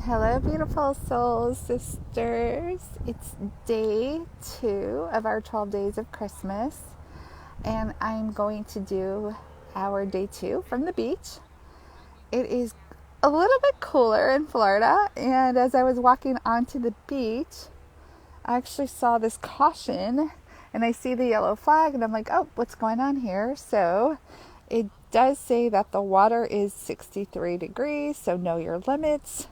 Hello, beautiful soul sisters. It's day 2 of our 12 days of Christmas, and I'm going to do our day 2 from the beach. It is a little bit cooler in Florida, and as I was walking onto the beach, I actually saw this caution, and I see the yellow flag, and I'm like, oh, what's going on here? So it does say that the water is 63 degrees, so know your limits.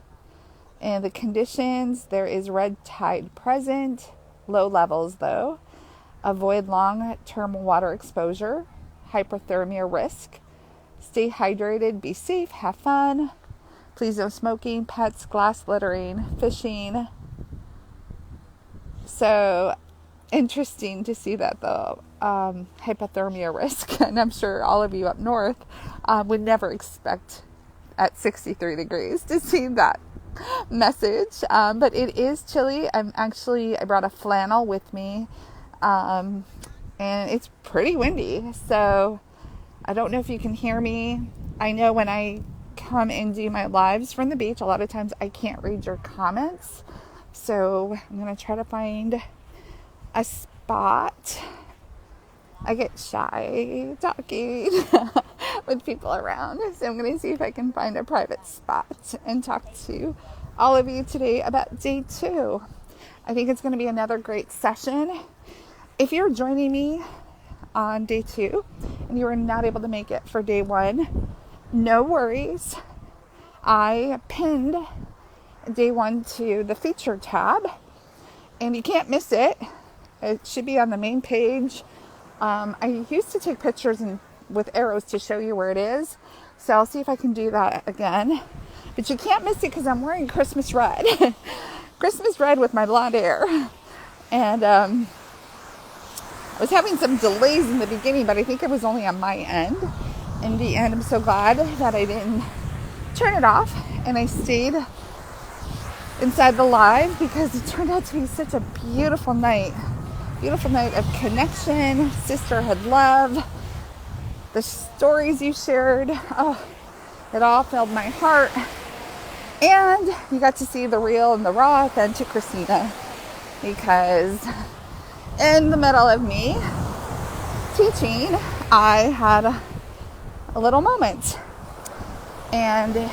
And the conditions, there is red tide present, low levels though. Avoid long-term water exposure, hypothermia risk. Stay hydrated, be safe, have fun. Please no smoking, pets, glass littering, fishing. So interesting to see that the hypothermia risk, and I'm sure all of you up north would never expect at 63 degrees to see that message, but it is chilly. I brought a flannel with me, and it's pretty windy, so I don't know if you can hear me. I know when I come and do my lives from the beach, a lot of times I can't read your comments, so I'm going to try to find a spot. I get shy talking with people around, so I'm going to see if I can find a private spot and talk to all of you today about day 2. I think it's going to be another great session. If you're joining me on day 2 and you were not able to make it for day 1, no worries. I pinned day 1 to the feature tab, and you can't miss it. It should be on the main page. I used to take pictures with arrows to show you where it is, so I'll see if I can do that again. But you can't miss it because I'm wearing Christmas red. Christmas red with my blonde hair. And I was having some delays in the beginning, but I think it was only on my end. In the end, I'm so glad that I didn't turn it off and I stayed inside the live, because it turned out to be such a beautiful night. Beautiful night of connection, sisterhood, love. The stories you shared, it all filled my heart. And you got to see the real and the raw, authentic Christina, because in the middle of me teaching, I had a little moment. And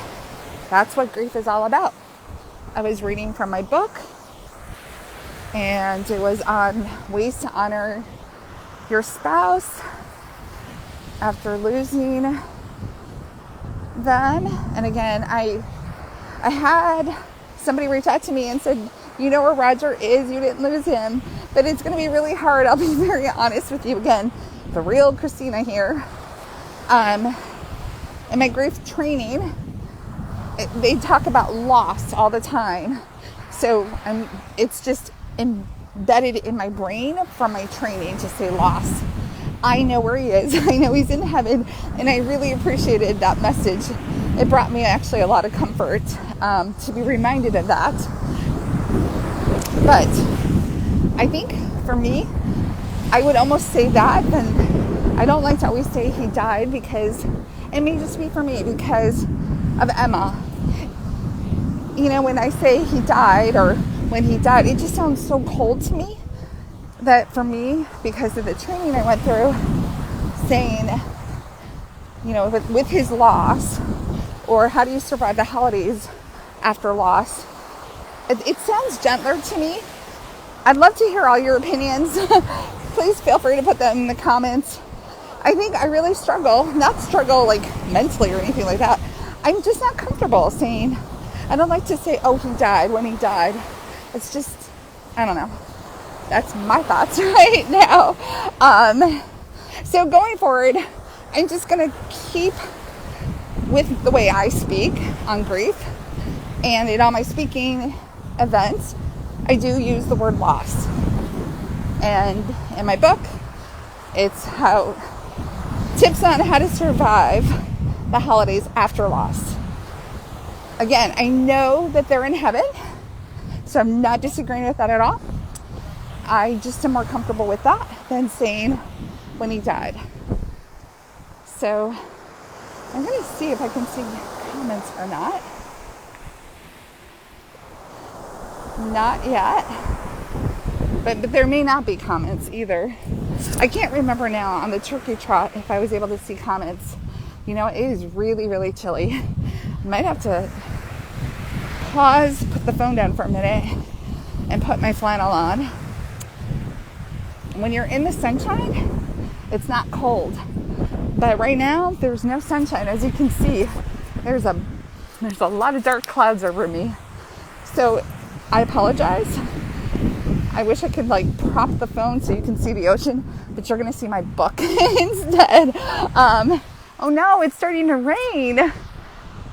that's what grief is all about. I was reading from my book, and it was on ways to honor your spouse after losing them. And again, I had somebody reach out to me and said, you know where Roger is, you didn't lose him, but it's going to be really hard. I'll be very honest with you again. The real Christina here. In my grief training, they talk about loss all the time. So it's just embedded in my brain from my training to say loss. I know where he is. I know he's in heaven, and I really appreciated that message. It brought me actually a lot of comfort to be reminded of that. But I think for me, I would almost say that, and I don't like to always say he died, because it may just be for me because of Emma. You know, when I say he died or when he died, it just sounds so cold to me. That for me, because of the training I went through, saying, you know, with his loss, or how do you survive the holidays after loss, it sounds gentler to me. I'd love to hear all your opinions. Please feel free to put them in the comments. I think I really not struggle like mentally or anything like that. I'm just not comfortable saying, I don't like to say, oh, he died when he died. It's just, I don't know. That's my thoughts right now. So going forward, I'm just going to keep with the way I speak on grief. And in all my speaking events, I do use the word loss. And in my book, it's tips on how to survive the holidays after loss. Again, I know that they're in heaven, so I'm not disagreeing with that at all. I just am more comfortable with that than saying when he died. So I'm going to see if I can see comments or not. Not yet. But there may not be comments either. I can't remember now on the turkey trot if I was able to see comments. You know, it is really, really chilly. Might have to pause, put the phone down for a minute, and put my flannel on. When you're in the sunshine, it's not cold. But right now, there's no sunshine. As you can see, there's a lot of dark clouds over me. So I apologize. I wish I could like prop the phone so you can see the ocean, but you're gonna see my book instead. Oh no, it's starting to rain.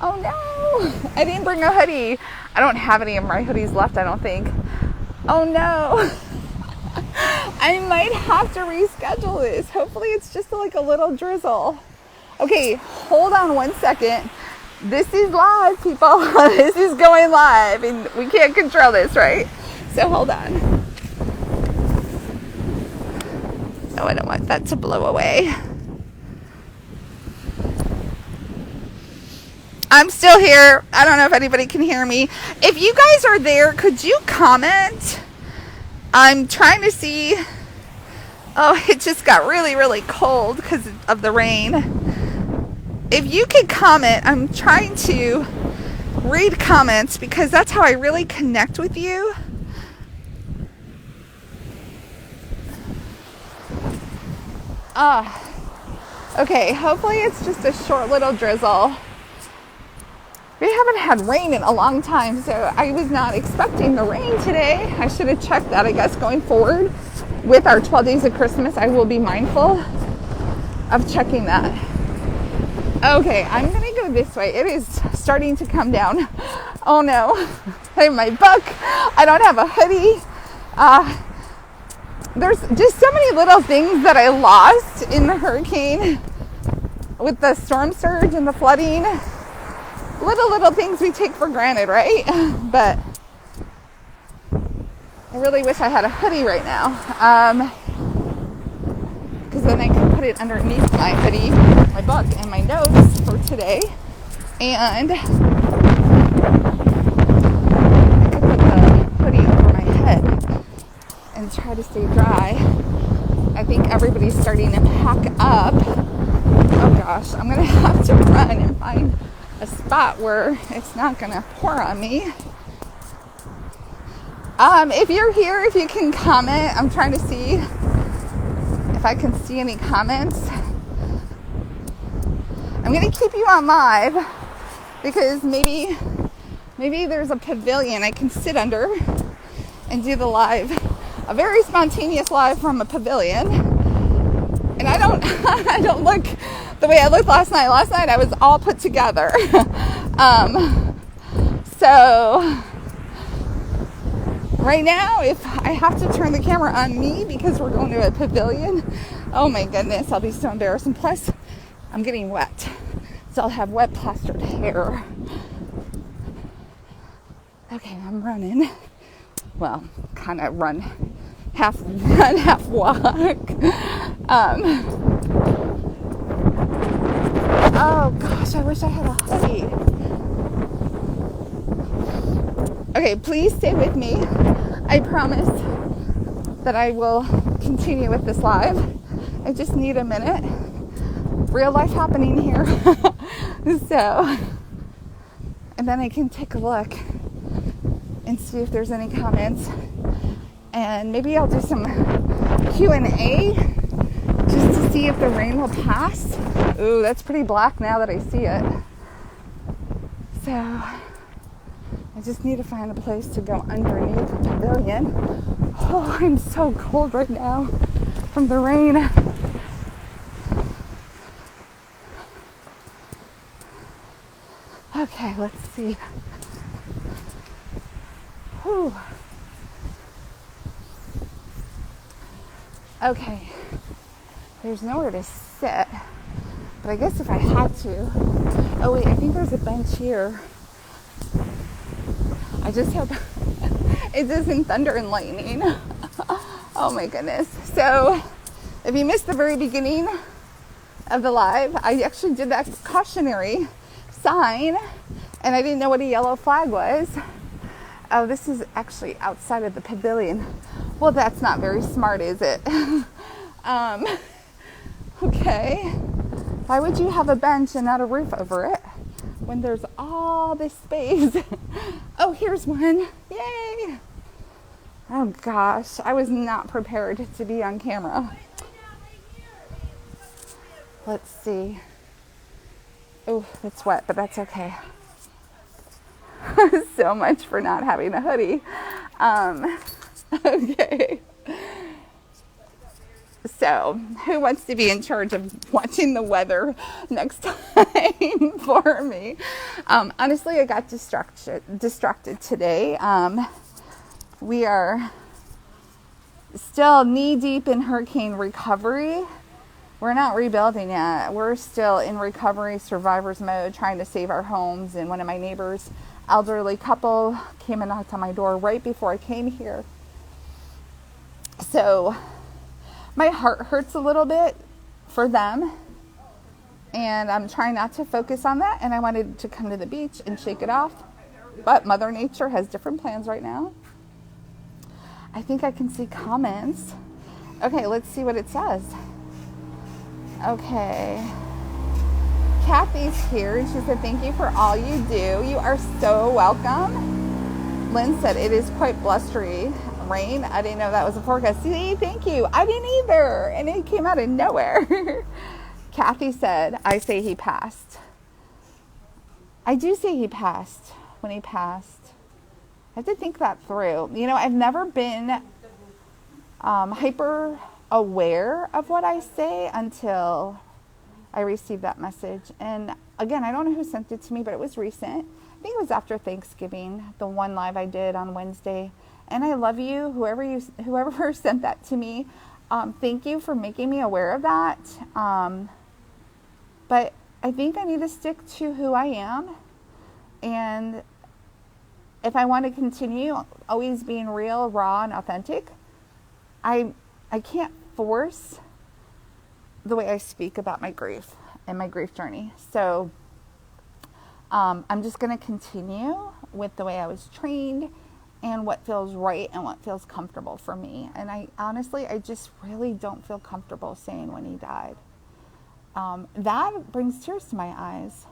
Oh no, I didn't bring a hoodie. I don't have any of my hoodies left, I don't think. Oh no. I might have to reschedule this. Hopefully it's just like a little drizzle. Okay, hold on 1 second. This is live, people. This is going live, and we can't control this, right? So hold on. No, I don't want that to blow away. I'm still here. I don't know if anybody can hear me. If you guys are there, could you comment? I'm trying to see. Oh, it just got really, really cold because of the rain. If you could comment, I'm trying to read comments because that's how I really connect with you. Okay, hopefully it's just a short little drizzle. We haven't had rain in a long time, so I was not expecting the rain today. I should have checked that, I guess, going forward. With our 12 days of Christmas, I will be mindful of checking that. Okay, I'm going to go this way. It is starting to come down. Oh no, I have my book. I don't have a hoodie. There's just so many little things that I lost in the hurricane with the storm surge and the flooding. Little things we take for granted, right? But I really wish I had a hoodie right now. Because then I could put it underneath my hoodie, my book, and my notes for today. And I could put the hoodie over my head and try to stay dry. I think everybody's starting to pack up. Oh gosh, I'm gonna have to run and find a spot where it's not gonna pour on me. If you're here, if you can comment, I'm trying to see if I can see any comments. I'm gonna keep you on live because maybe there's a pavilion I can sit under and do the live, a very spontaneous live from a pavilion. And I don't look the way I looked last night. Last night I was all put together. So right now, if I have to turn the camera on me because we're going to a pavilion, oh my goodness, I'll be so embarrassed. And plus, I'm getting wet. So I'll have wet plastered hair. Okay, I'm running. Well, kind of run, half walk. Oh gosh, I wish I had a hoodie. Okay, please stay with me. I promise that I will continue with this live. I just need a minute. Real life happening here. So, and then I can take a look and see if there's any comments. And maybe I'll do some Q&A just to see if the rain will pass. Ooh, that's pretty black now that I see it. So I just need to find a place to go underneath the pavilion. Oh, I'm so cold right now from the rain. Okay, let's see. Whew. Okay, there's nowhere to sit, but I guess if I had to. Oh wait, I think there's a bench here. I just hope it doesn't thunder and lightning. Oh my goodness. So if you missed the very beginning of the live, I actually did that cautionary sign and I didn't know what a yellow flag was. Oh, this is actually outside of the pavilion. Well, that's not very smart, is it? um, okay. Why would you have a bench and not a roof over it when there's all this space? Oh, here's one. Yay. Oh gosh, I was not prepared to be on camera. Let's see. Oh, it's wet, but that's okay. So much for not having a hoodie. Okay. So, who wants to be in charge of watching the weather next time for me? Honestly, I got distracted today. We are still knee deep in hurricane recovery. We're not rebuilding yet. We're still in recovery survivor's mode, trying to save our homes. And one of my neighbors, elderly couple, came and knocked on my door right before I came here. So my heart hurts a little bit for them, and I'm trying not to focus on that. And I wanted to come to the beach and shake it off, but Mother Nature has different plans right now. I think I can see comments. Okay, let's see what it says. Okay. Kathy's here, and she said, thank you for all you do. You are so welcome. Lynn said, it is quite blustery. Rain? I didn't know that was a forecast. See, thank you. I didn't either. And it came out of nowhere. Kathy said, I say he passed. I do say he passed when he passed. I have to think that through. You know, I've never been hyper aware of what I say until I received that message. And again, I don't know who sent it to me, but it was recent. I think it was after Thanksgiving, the one live I did on Wednesday. And I love you, whoever sent that to me. Thank you for making me aware of that. But I think I need to stick to who I am. And if I want to continue always being real, raw, and authentic, I can't force the way I speak about my grief and my grief journey. So I'm just going to continue with the way I was trained and what feels right and what feels comfortable for me. And I just really don't feel comfortable saying when he died. That brings tears to my eyes.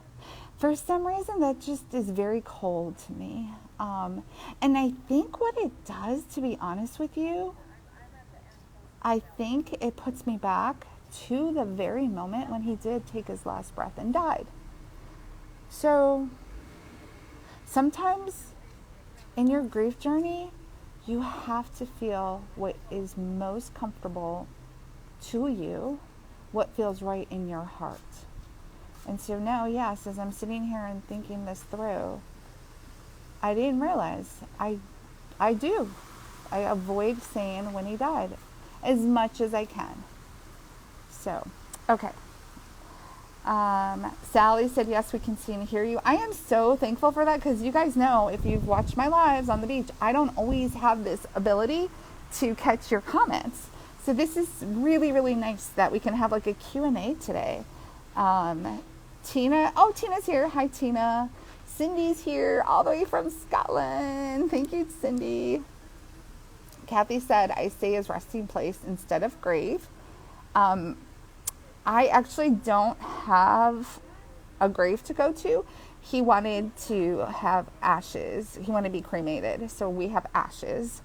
For some reason, that just is very cold to me. And I think what it does, to be honest with you, I think it puts me back to the very moment when he did take his last breath and died. So sometimes in your grief journey, you have to feel what is most comfortable to you, what feels right in your heart. And so now, yes, as I'm sitting here and thinking this through, I didn't realize I do. I avoid saying when he died as much as I can. So, okay. Sally said, yes, we can see and hear you. I am so thankful for that, because you guys know, if you've watched my lives on the beach, I don't always have this ability to catch your comments. So this is really, really nice that we can have like a Q&A today. Tina's here. Hi, Tina. Cindy's here all the way from Scotland. Thank you, Cindy. Kathy said, I say his resting place instead of grave. I actually don't have a grave to go to. He wanted to have ashes. He wanted to be cremated. So we have ashes.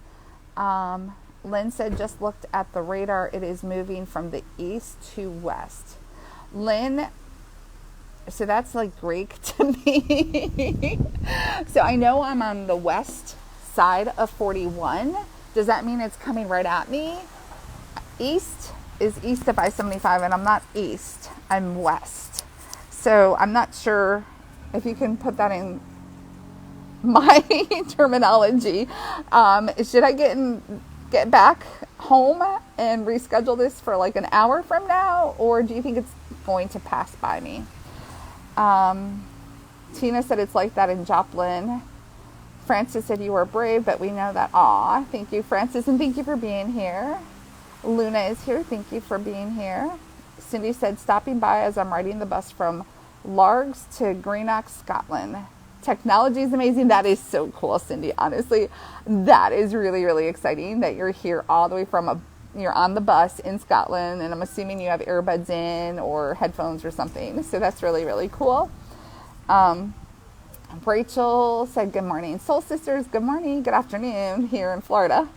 Lynn said, just looked at the radar. It is moving from the east to west. Lynn, so that's like Greek to me. So I know I'm on the west side of 41. Does that mean it's coming right at me? East is east of I-75, and I'm not east, I'm west. So I'm not sure if you can put that in my terminology. Should I get back home and reschedule this for like an hour from now, or do you think it's going to pass by me? Tina said it's like that in Joplin. Francis said you were brave, but we know that. Aw, thank you, Francis, and thank you for being here. Luna is here. Thank you for being here. Cindy said, stopping by as I'm riding the bus from Largs to Greenock, Scotland. Technology is amazing. That is so cool, Cindy. Honestly, that is really, really exciting that you're here all the way from you're on the bus in Scotland, and I'm assuming you have earbuds in or headphones or something. So that's really, really cool. Rachel said, good morning. Soul Sisters, good morning, good afternoon here in Florida.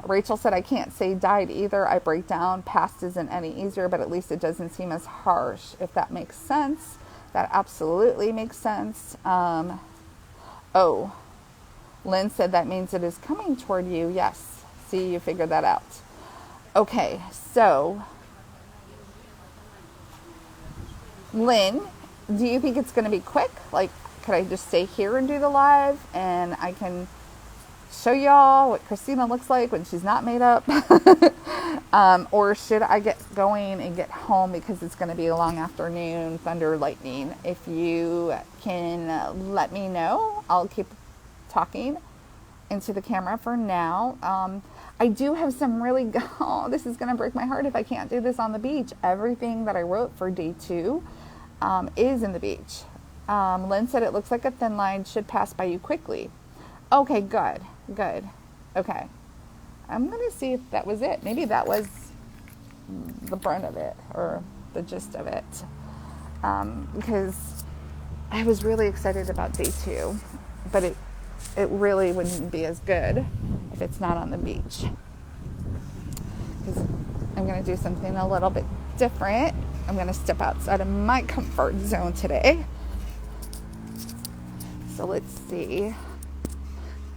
Rachel said, I can't say died either. I break down. Past isn't any easier, but at least it doesn't seem as harsh, if that makes sense. That absolutely makes sense. Lynn said that means it is coming toward you. Yes. See, you figured that out. Okay, so Lynn, do you think it's going to be quick? Like, could I just stay here and do the live and I can show y'all what Christina looks like when she's not made up? Or should I get going and get home because it's going to be a long afternoon, thunder, lightning? If you can let me know, I'll keep talking into the camera for now. I do have some really, this is going to break my heart if I can't do this on the beach. Everything that I wrote for day 2 is in the beach. Lynn said it looks like a thin line, should pass by you quickly. Okay, good. Okay. I'm going to see if that was it. Maybe that was the brunt of it or the gist of it. Because I was really excited about day 2, but it really wouldn't be as good if it's not on the beach. Because I'm going to do something a little bit different. I'm going to step outside of my comfort zone today. So let's see.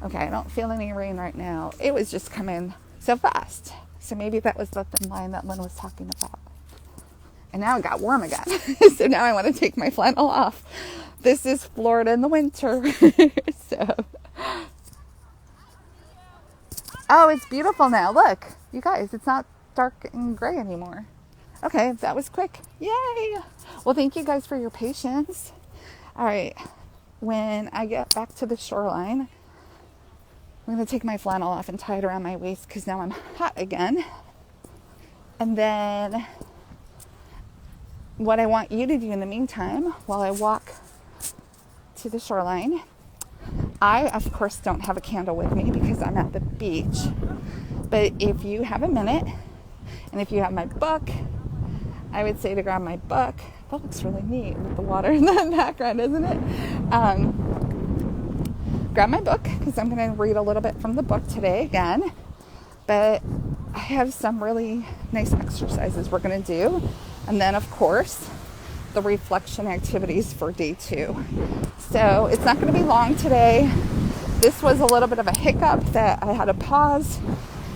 Okay, I don't feel any rain right now. It was just coming so fast. So maybe that was the thin line that Lynn was talking about. And now it got warm again. So now I want to take my flannel off. This is Florida in the winter. So. Oh, it's beautiful now. Look, you guys, it's not dark and gray anymore. Okay, that was quick. Yay! Well, thank you guys for your patience. All right, when I get back to the shoreline, I'm going to take my flannel off and tie it around my waist because now I'm hot again. And then what I want you to do in the meantime, while I walk to the shoreline, I, of course, don't have a candle with me because I'm at the beach. But if you have a minute, and if you have my book, I would say to grab my book. That looks really neat with the water in the background, isn't it? Grab my book because I'm going to read a little bit from the book today again. But I have some really nice exercises we're going to do. And then, of course, the reflection activities for day 2. So it's not going to be long today. This was a little bit of a hiccup that I had to pause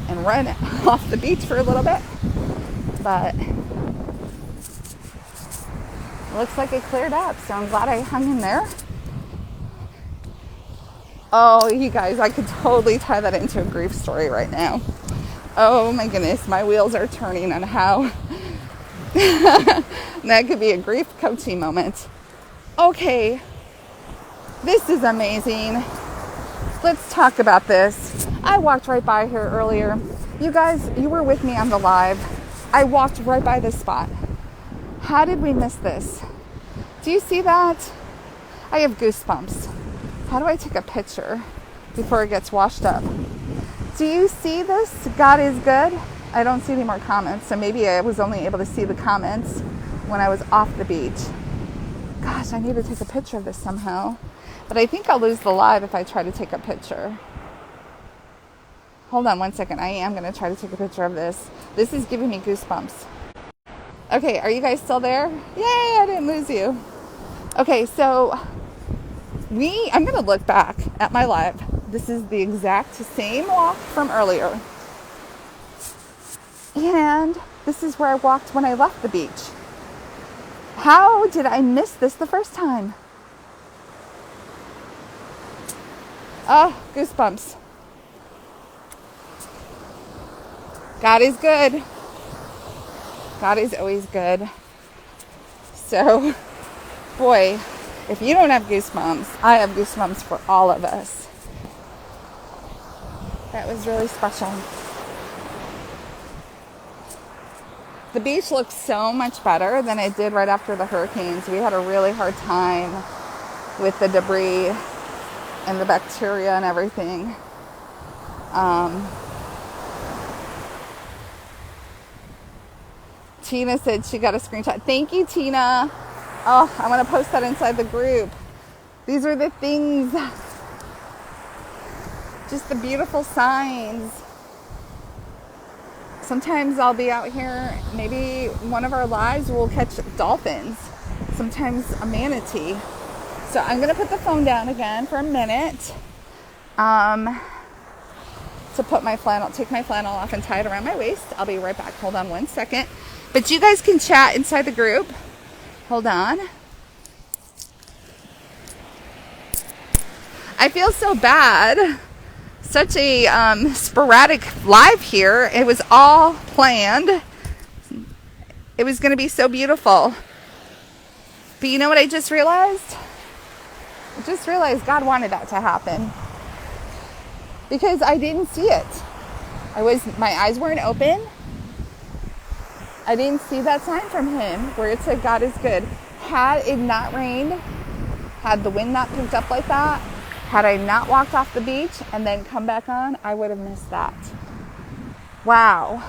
and run off the beach for a little bit. But it looks like it cleared up. So I'm glad I hung in there. Oh, you guys, I could totally tie that into a grief story right now. Oh my goodness, my wheels are turning on how that could be a grief coaching moment. Okay, this is amazing. Let's talk about this. I walked right by here earlier. You guys, you were with me on the live. I walked right by this spot. How did we miss this? Do you see that? I have goosebumps. How do I take a picture before it gets washed up? Do you see this? God is good. I don't see any more comments, so maybe I was only able to see the comments when I was off the beach. Gosh, I need to take a picture of this somehow. But I think I'll lose the live if I try to take a picture. Hold on one second. I am going to try to take a picture of this. This is giving me goosebumps. Okay, are you guys still there? Yay, I didn't lose you. Okay, so I'm going to look back at my live. This is the exact same walk from earlier. And this is where I walked when I left the beach. How did I miss this the first time? Oh, goosebumps. God is good. God is always good. So, boy, if you don't have goosebumps, I have goosebumps for all of us. That was really special. The beach looks so much better than it did right after the hurricanes. We had a really hard time with the debris and the bacteria and everything. Tina said she got a screenshot. Thank you, Tina. Oh, I'm going to post that inside the group. These are the things, just the beautiful signs. Sometimes I'll be out here, maybe one of our lives will catch dolphins, sometimes a manatee. So I'm going to put the phone down again for a minute to put my flannel, take my flannel off and tie it around my waist. I'll be right back. Hold on one second. But you guys can chat inside the group. Hold on. I feel so bad. Such a sporadic live here. It was all planned. It was going to be so beautiful. But you know what I just realized? I just realized God wanted that to happen. Because I didn't see it. My eyes weren't open. I didn't see that sign from him where it said God is good. Had it not rained, had the wind not picked up like that, had I not walked off the beach and then come back on, I would have missed that. Wow.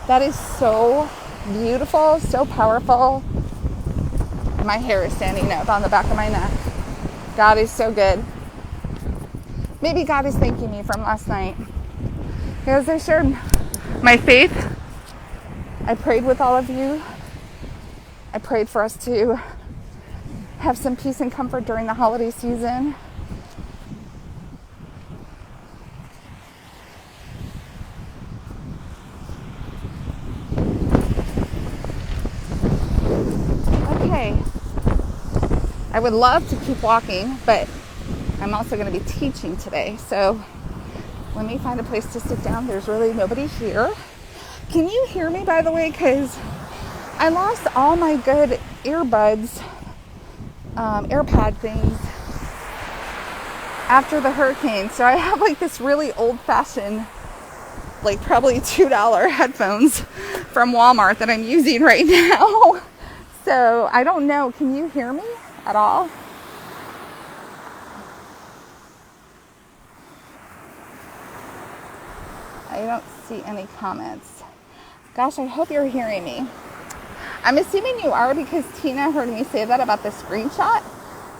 That is so beautiful, so powerful. My hair is standing up on the back of my neck. God is so good. Maybe God is thanking me from last night. Because I shared my faith. I prayed with all of you. I prayed for us to have some peace and comfort during the holiday season. Okay. I would love to keep walking, but I'm also going to be teaching today. So let me find a place to sit down. There's really nobody here. Can you hear me, by the way? Because I lost all my good earbuds, AirPod things after the hurricane. So I have like this really old-fashioned, like probably $2 headphones from Walmart that I'm using right now. So I don't know. Can you hear me at all? I don't see any comments. Gosh, I hope you're hearing me. I'm assuming you are because Tina heard me say that about the screenshot.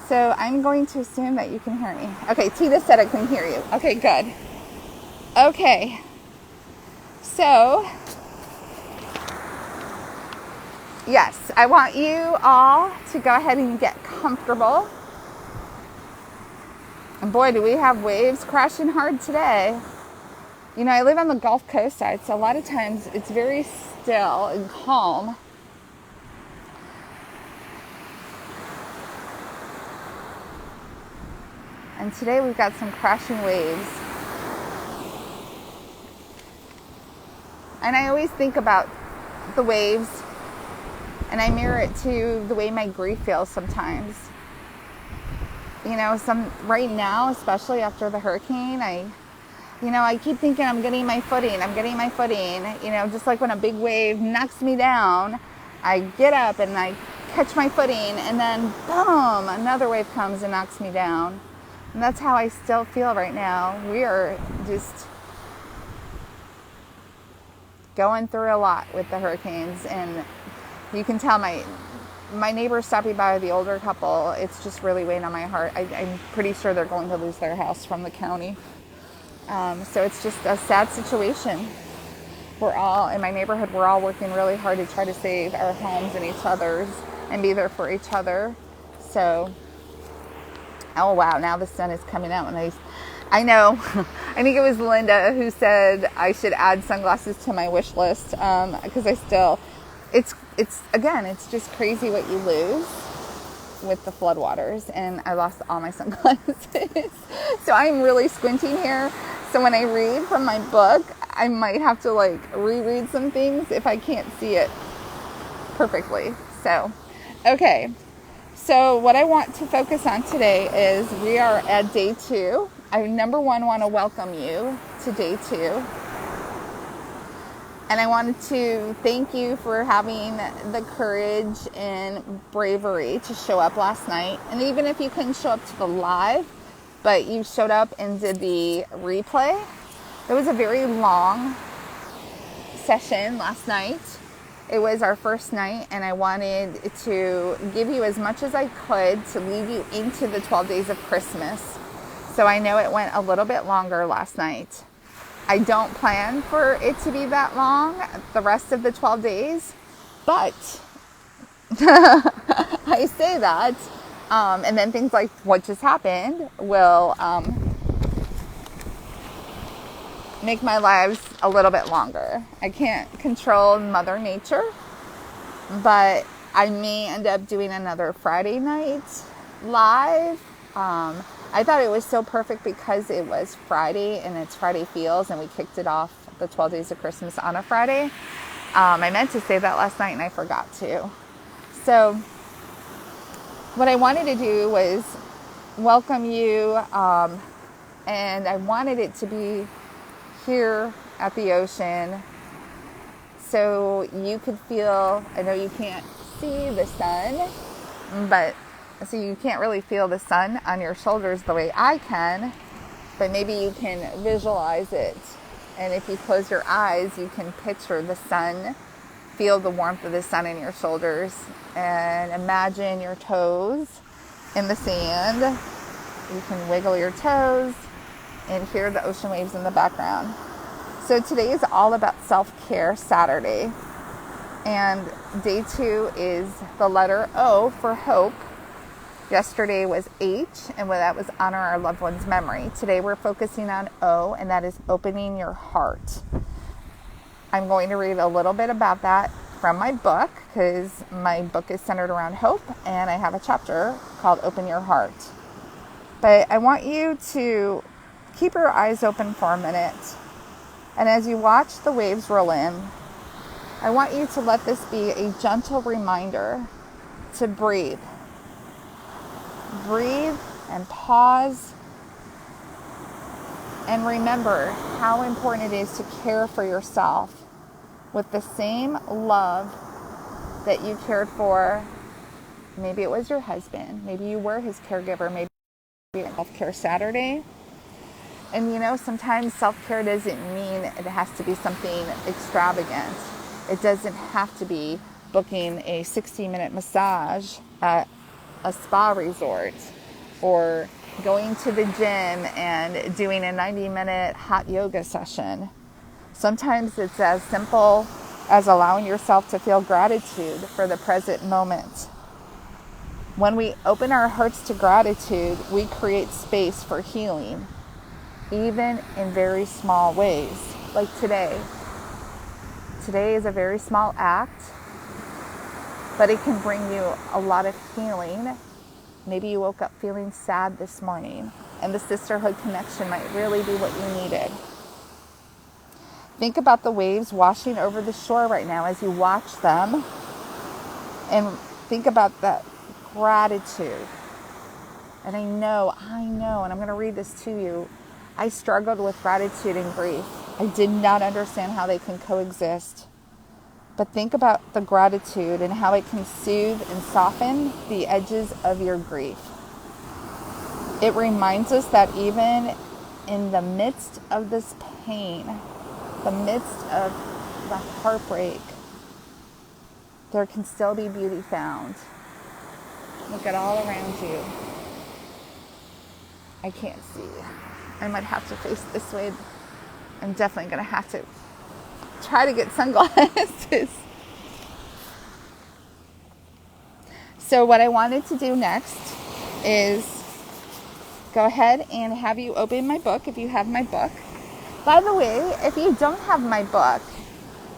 So I'm going to assume that you can hear me. Okay, Tina said I can hear you. Okay, good. Okay. So, yes, I want you all to go ahead and get comfortable. And boy, do we have waves crashing hard today. You know, I live on the Gulf Coast side, so a lot of times it's very still and calm. And today we've got some crashing waves. And I always think about the waves, and I mirror it to the way my grief feels sometimes. You know, right now, especially after the hurricane, I keep thinking I'm getting my footing. You know, just like when a big wave knocks me down, I get up and I catch my footing, and then boom, another wave comes and knocks me down. And that's how I still feel right now. We are just going through a lot with the hurricanes, and you can tell my neighbors stopping by, the older couple, it's just really weighing on my heart. I'm pretty sure they're going to lose their house from the county. So it's just a sad situation. In my neighborhood, we're all working really hard to try to save our homes and each other's and be there for each other. So, oh wow, now the sun is coming out. And I know, I think it was Linda who said I should add sunglasses to my wish list. Because it's just crazy what you lose with the floodwaters, and I lost all my sunglasses. So I'm really squinting here. So when I read from my book, I might have to reread some things if I can't see it perfectly. So, okay. So what I want to focus on today is we are at day 2. I, number one, want to welcome you to day 2. And I wanted to thank you for having the courage and bravery to show up last night. And even if you couldn't show up to the live, but you showed up and did the replay. It was a very long session last night. It was our first night, and I wanted to give you as much as I could to lead you into the 12 days of Christmas. So I know it went a little bit longer last night. I don't plan for it to be that long the rest of the 12 days, but I say that, and then things like what just happened will make my lives a little bit longer. I can't control Mother Nature, but I may end up doing another Friday night live. I thought it was so perfect because it was Friday and it's Friday Feels, and we kicked it off the 12 days of Christmas on a Friday. I meant to say that last night and I forgot to. So what I wanted to do was welcome you, and I wanted it to be here at the ocean so you could feel, I know you can't see the sun, but so you can't really feel the sun on your shoulders the way I can, but maybe you can visualize it. And if you close your eyes, you can picture the sun, feel the warmth of the sun in your shoulders, and imagine your toes in the sand. You can wiggle your toes and hear the ocean waves in the background. So today is all about Self-Care Saturday. And day 2 is the letter O for hope. Yesterday was H, and that was honor our loved one's memory. Today we're focusing on O, and that is opening your heart. I'm going to read a little bit about that from my book, because my book is centered around hope, and I have a chapter called Open Your Heart. But I want you to keep your eyes open for a minute. And as you watch the waves roll in, I want you to let this be a gentle reminder to breathe. Breathe and pause. And remember how important it is to care for yourself with the same love that you cared for. Maybe it was your husband. Maybe you were his caregiver. Maybe it was Self-Care Saturday. And you know, sometimes self-care doesn't mean it has to be something extravagant. It doesn't have to be booking a 60-minute massage at a spa resort, or going to the gym and doing a 90-minute hot yoga session. Sometimes it's as simple as allowing yourself to feel gratitude for the present moment. When we open our hearts to gratitude, we create space for healing, even in very small ways, like today. Today is a very small act, but it can bring you a lot of healing. Maybe you woke up feeling sad this morning, and the sisterhood connection might really be what you needed. Think about the waves washing over the shore right now as you watch them, and think about that gratitude. And I know, and I'm going to read this to you. I struggled with gratitude and grief. I did not understand how they can coexist. But think about the gratitude and how it can soothe and soften the edges of your grief. It reminds us that even in the midst of this pain, the midst of the heartbreak, there can still be beauty found. Look at all around you. I can't see. I might have to face this way. I'm definitely going to have to try to get sunglasses. So what I wanted to do next is go ahead and have you open my book if you have my book. By the way, if you don't have my book,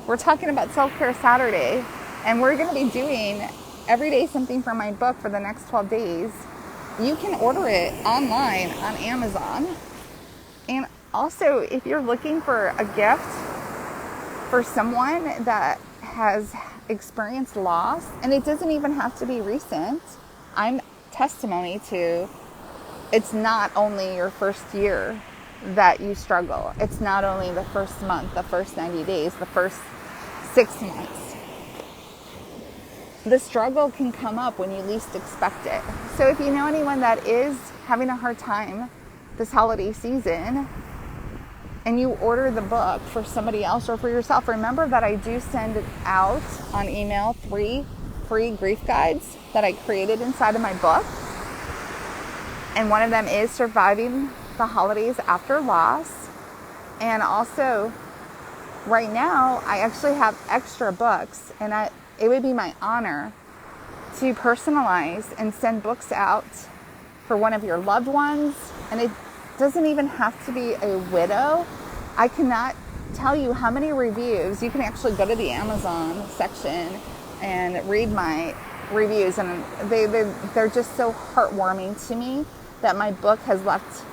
we're talking about Self-Care Saturday, and we're going to be doing every day something from my book for the next 12 days. You can order it online on Amazon. And also, if you're looking for a gift for someone that has experienced loss, and it doesn't even have to be recent, I'm testimony to it's not only your first year that you struggle. It's not only the first month, the first 90 days, the first 6 months. The struggle can come up when you least expect it. So if you know anyone that is having a hard time this holiday season and you order the book for somebody else or for yourself, remember that I do send out on email 3 free grief guides that I created inside of my book. And one of them is surviving the holidays after loss. And also, right now, I actually have extra books, and it would be my honor to personalize and send books out for one of your loved ones. And it doesn't even have to be a widow. I cannot tell you how many reviews. You can actually go to the Amazon section and read my reviews, and they're just so heartwarming to me that my book has left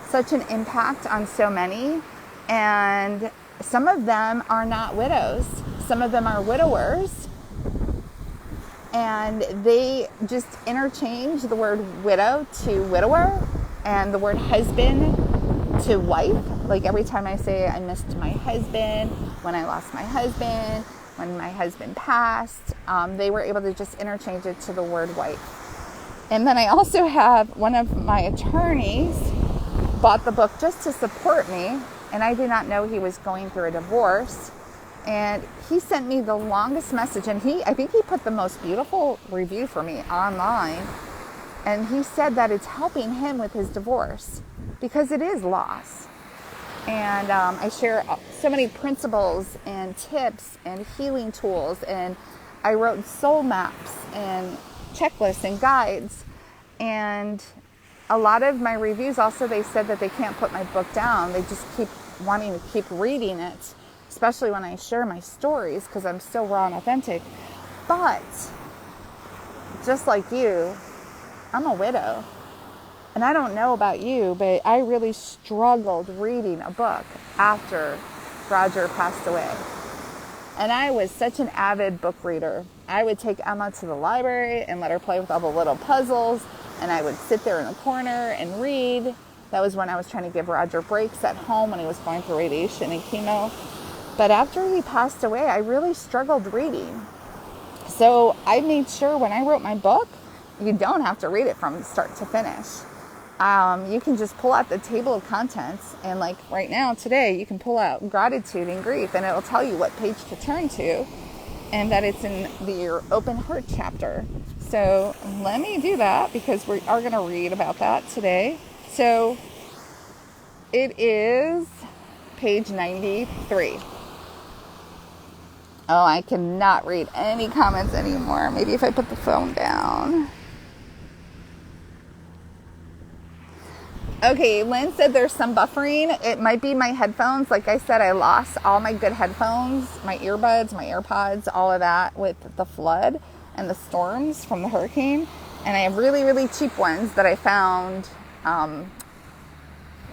such an impact on so many. And some of them are not widows. Some of them are widowers. And they just interchange the word widow to widower and the word husband to wife. Like every time I say I missed my husband, when I lost my husband, when my husband passed, they were able to just interchange it to the word wife. And then I also have one of my attorneys bought the book just to support me, and I did not know he was going through a divorce. And he sent me the longest message, and I think he put the most beautiful review for me online. And he said that it's helping him with his divorce because it is loss. And I share so many principles and tips and healing tools, and I wrote soul maps and checklists and guides. And a lot of my reviews also, they said that they can't put my book down. They just keep wanting to keep reading it, especially when I share my stories, because I'm still raw and authentic. But just like you, I'm a widow. And I don't know about you, but I really struggled reading a book after Roger passed away. And I was such an avid book reader. I would take Emma to the library and let her play with all the little puzzles. And I would sit there in the corner and read. That was when I was trying to give Roger breaks at home when he was going through radiation and chemo. But after he passed away, I really struggled reading. So I made sure when I wrote my book, you don't have to read it from start to finish. You can just pull out the table of contents, and like right now, today, you can pull out gratitude and grief, and it'll tell you what page to turn to, and that it's in your open heart chapter. So let me do that, because we are going to read about that today. So it is page 93. Oh, I cannot read any comments anymore. Maybe if I put the phone down. Okay, Lynn said there's some buffering. It might be my headphones. Like I said, I lost all my good headphones, my earbuds, my AirPods, all of that with the flood and the storms from the hurricane. And I have really, really cheap ones that I found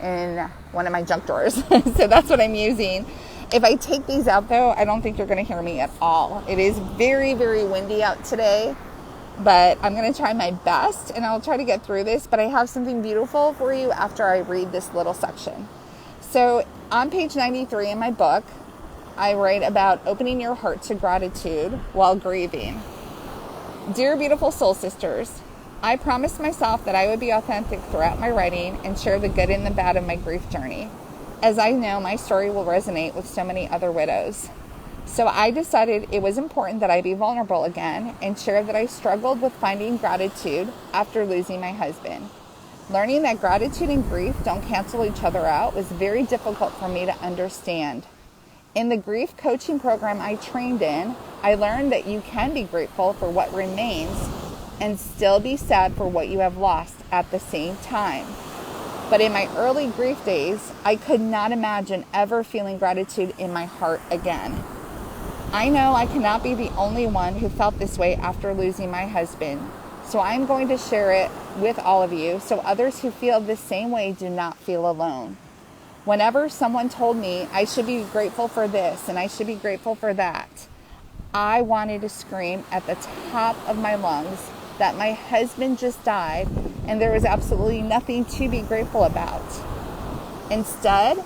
in one of my junk drawers. So that's what I'm using. If I take these out, though, I don't think you're going to hear me at all. It is very, very windy out today. But I'm going to try my best, and I'll try to get through this. But I have something beautiful for you after I read this little section. So on page 93 in my book, I write about opening your heart to gratitude while grieving. Dear beautiful soul sisters, I promised myself that I would be authentic throughout my writing and share the good and the bad of my grief journey, as I know my story will resonate with so many other widows. So I decided it was important that I be vulnerable again and share that I struggled with finding gratitude after losing my husband. Learning that gratitude and grief don't cancel each other out was very difficult for me to understand. In the grief coaching program I trained in, I learned that you can be grateful for what remains and still be sad for what you have lost at the same time. But in my early grief days, I could not imagine ever feeling gratitude in my heart again. I know I cannot be the only one who felt this way after losing my husband, so I'm going to share it with all of you so others who feel the same way do not feel alone. Whenever someone told me I should be grateful for this and I should be grateful for that, I wanted to scream at the top of my lungs that my husband just died and there was absolutely nothing to be grateful about. Instead,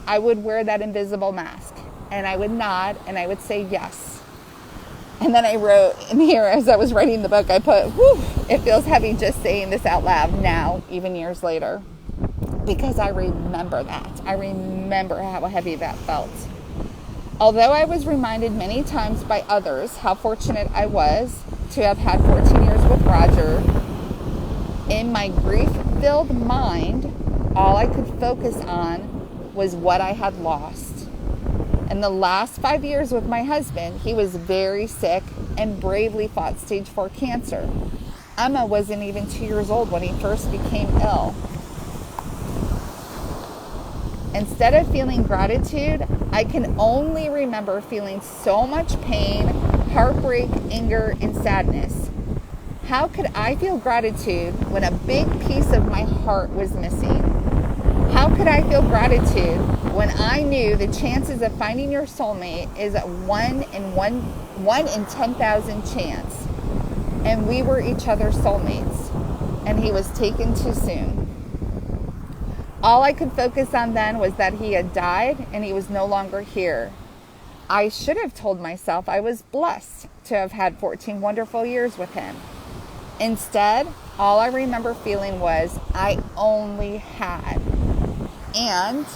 I would wear that invisible mask. and I would nod and I would say yes. And then I wrote in here, as I was writing the book, I put, whew, it feels heavy just saying this out loud now, even years later, because I remember that. I remember how heavy that felt. Although I was reminded many times by others how fortunate I was to have had 14 years with Roger, in my grief-filled mind, all I could focus on was what I had lost. In the last 5 years with my husband, he was very sick and bravely fought stage 4 cancer. Emma wasn't even 2 years old when he first became ill. Instead of feeling gratitude, I can only remember feeling so much pain, heartbreak, anger, and sadness. How could I feel gratitude when a big piece of my heart was missing? How could I feel gratitude when I knew the chances of finding your soulmate is a 1 in 10,000 chance, and we were each other's soulmates, and he was taken too soon? All I could focus on then was that he had died and he was no longer here. I should have told myself I was blessed to have had 14 wonderful years with him. Instead, all I remember feeling was I only had, and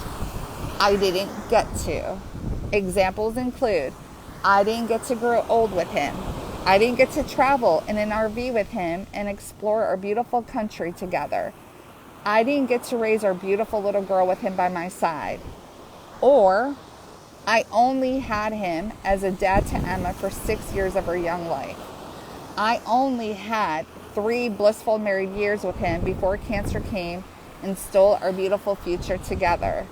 I didn't get to. Examples include, I didn't get to grow old with him. I didn't get to travel in an RV with him and explore our beautiful country together. I didn't get to raise our beautiful little girl with him by my side. Or, I only had him as a dad to Emma for 6 years of her young life. I only had 3 blissful married years with him before cancer came and stole our beautiful future together.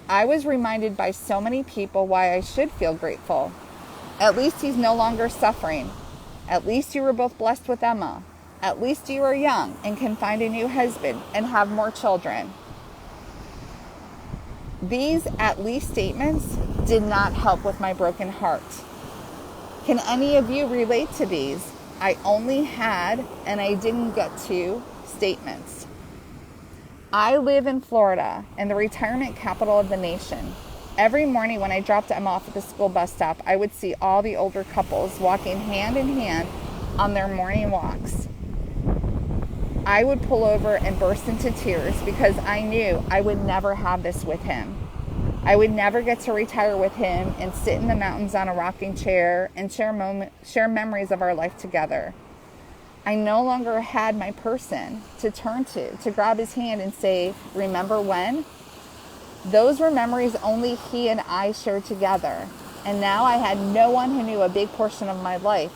I was reminded by so many people why I should feel grateful. At least he's no longer suffering. At least you were both blessed with Emma. At least you are young and can find a new husband and have more children. These at least statements did not help with my broken heart. Can any of you relate to these I only had and I didn't get to statements? I live in Florida, in the retirement capital of the nation. Every morning when I dropped Emma off at the school bus stop, I would see all the older couples walking hand in hand on their morning walks. I would pull over and burst into tears because I knew I would never have this with him. I would never get to retire with him and sit in the mountains on a rocking chair and share memories of our life together. I no longer had my person to turn to grab his hand and say, remember when? Those were memories only he and I shared together. And now I had no one who knew a big portion of my life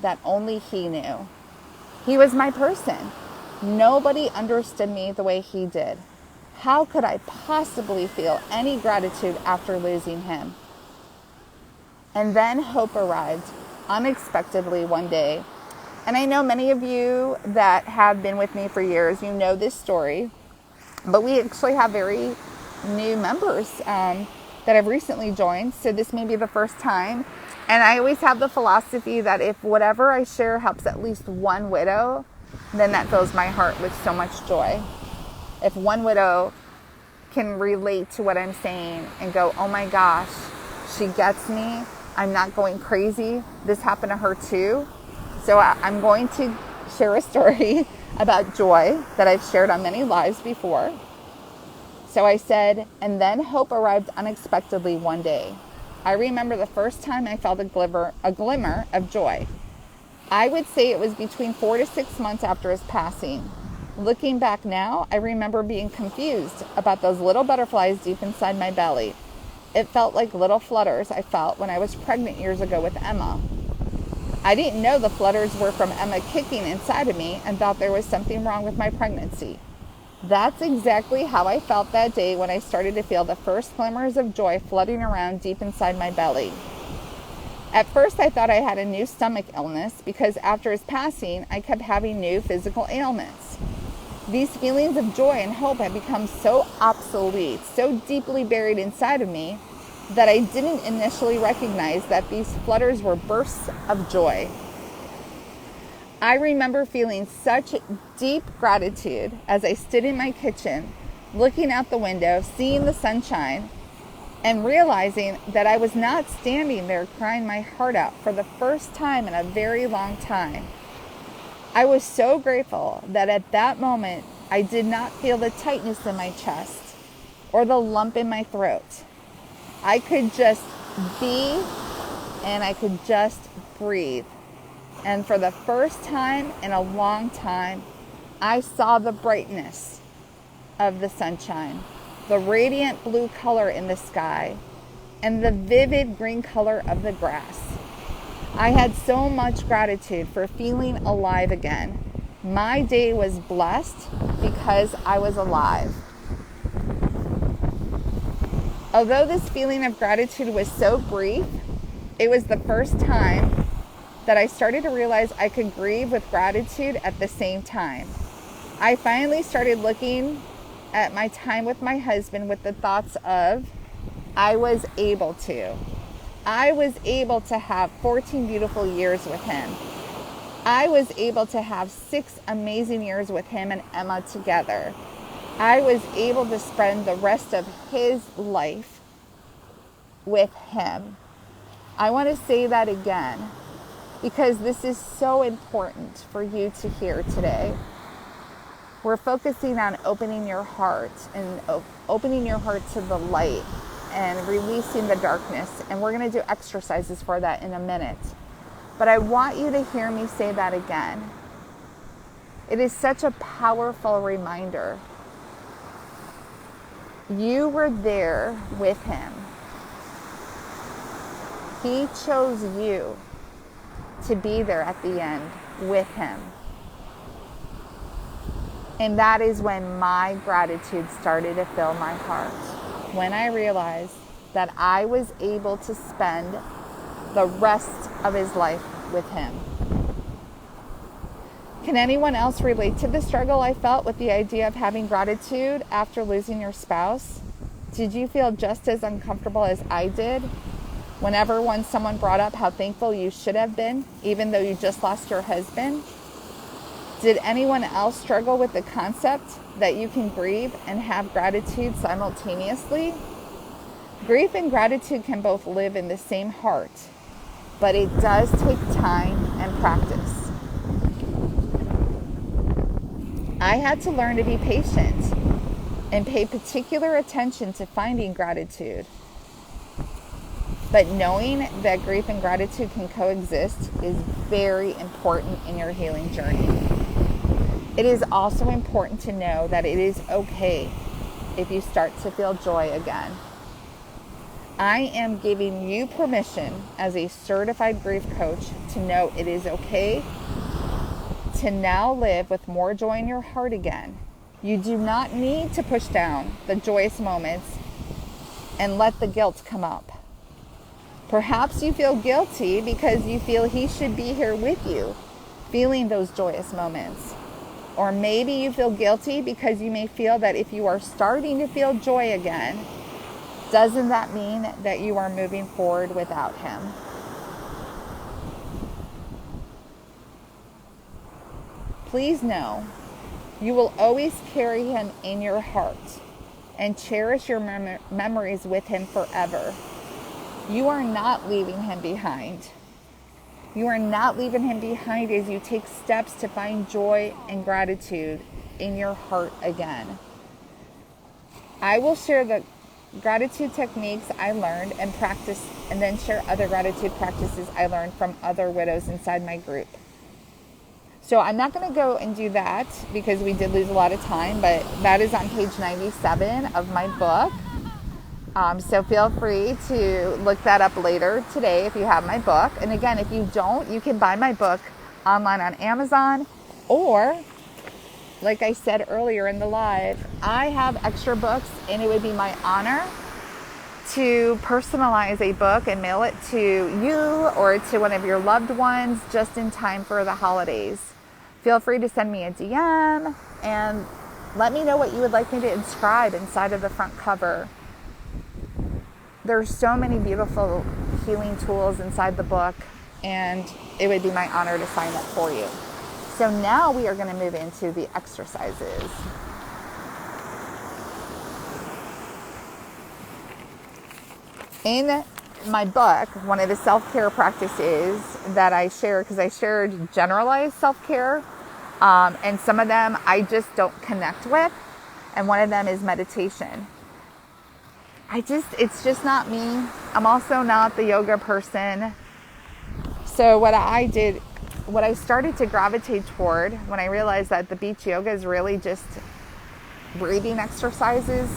that only he knew. He was my person. Nobody understood me the way he did. How could I possibly feel any gratitude after losing him? And then hope arrived unexpectedly one day. And I know many of you that have been with me for years, you know this story. But we actually have very new members that have recently joined. So this may be the first time. And I always have the philosophy that if whatever I share helps at least one widow, then that fills my heart with so much joy. If one widow can relate to what I'm saying and go, oh my gosh, she gets me. I'm not going crazy. This happened to her too. So I'm going to share a story about joy that I've shared on many lives before. So I said, and then hope arrived unexpectedly one day. I remember the first time I felt a glimmer of joy. I would say it was between 4 to 6 months after his passing. Looking back now, I remember being confused about those little butterflies deep inside my belly. It felt like little flutters I felt when I was pregnant years ago with Emma. I didn't know the flutters were from Emma kicking inside of me and thought there was something wrong with my pregnancy. That's exactly how I felt that day when I started to feel the first glimmers of joy flooding around deep inside my belly. At first, I thought I had a new stomach illness because after his passing, I kept having new physical ailments. These feelings of joy and hope had become so obsolete, so deeply buried inside of me, that I didn't initially recognize that these flutters were bursts of joy. I remember feeling such deep gratitude as I stood in my kitchen, looking out the window, seeing the sunshine, and realizing that I was not standing there crying my heart out for the first time in a very long time. I was so grateful that at that moment I did not feel the tightness in my chest or the lump in my throat. I could just be, and I could just breathe. And for the first time in a long time, I saw the brightness of the sunshine, the radiant blue color in the sky, and the vivid green color of the grass. I had so much gratitude for feeling alive again. My day was blessed because I was alive. Although this feeling of gratitude was so brief, it was the first time that I started to realize I could grieve with gratitude at the same time. I finally started looking at my time with my husband with the thoughts of, I was able to have 14 beautiful years with him. I was able to have 6 amazing years with him and Emma together. I was able to spend the rest of his life with him. I want to say that again because this is so important for you to hear today. We're focusing on opening your heart and opening your heart to the light and releasing the darkness. And we're going to do exercises for that in a minute. But I want you to hear me say that again. It is such a powerful reminder. You were there with him. He chose you to be there at the end with him. And that is when my gratitude started to fill my heart. When I realized that I was able to spend the rest of his life with him. Can anyone else relate to the struggle I felt with the idea of having gratitude after losing your spouse? Did you feel just as uncomfortable as I did when someone brought up how thankful you should have been, even though you just lost your husband? Did anyone else struggle with the concept that you can grieve and have gratitude simultaneously? Grief and gratitude can both live in the same heart, but it does take time and practice. I had to learn to be patient and pay particular attention to finding gratitude. But knowing that grief and gratitude can coexist is very important in your healing journey. It is also important to know that it is okay if you start to feel joy again. I am giving you permission as a certified grief coach to know it is okay to now live with more joy in your heart again. You do not need to push down the joyous moments and let the guilt come up. Perhaps you feel guilty because you feel he should be here with you, feeling those joyous moments. Or maybe you feel guilty because you may feel that if you are starting to feel joy again, doesn't that mean that you are moving forward without him? Please know, you will always carry him in your heart and cherish your memories with him forever. You are not leaving him behind. You are not leaving him behind as you take steps to find joy and gratitude in your heart again. I will share the gratitude techniques I learned and practice, and then share other gratitude practices I learned from other widows inside my group. So I'm not going to go and do that because we did lose a lot of time, but that is on page 97 of my book. So feel free to look that up later today if you have my book. And again, if you don't, you can buy my book online on Amazon, or like I said earlier in the live, I have extra books, and it would be my honor to personalize a book and mail it to you or to one of your loved ones just in time for the holidays. Feel free to send me a DM and let me know what you would like me to inscribe inside of the front cover. There's so many beautiful healing tools inside the book, and it would be my honor to sign up for you. So now we are going to move into the exercises. In my book, one of the self-care practices that I share, because I shared generalized self-care, and some of them I just don't connect with, and one of them is meditation. It's just not me. I'm also not the yoga person. So what I started to gravitate toward when I realized that the beach yoga is really just breathing exercises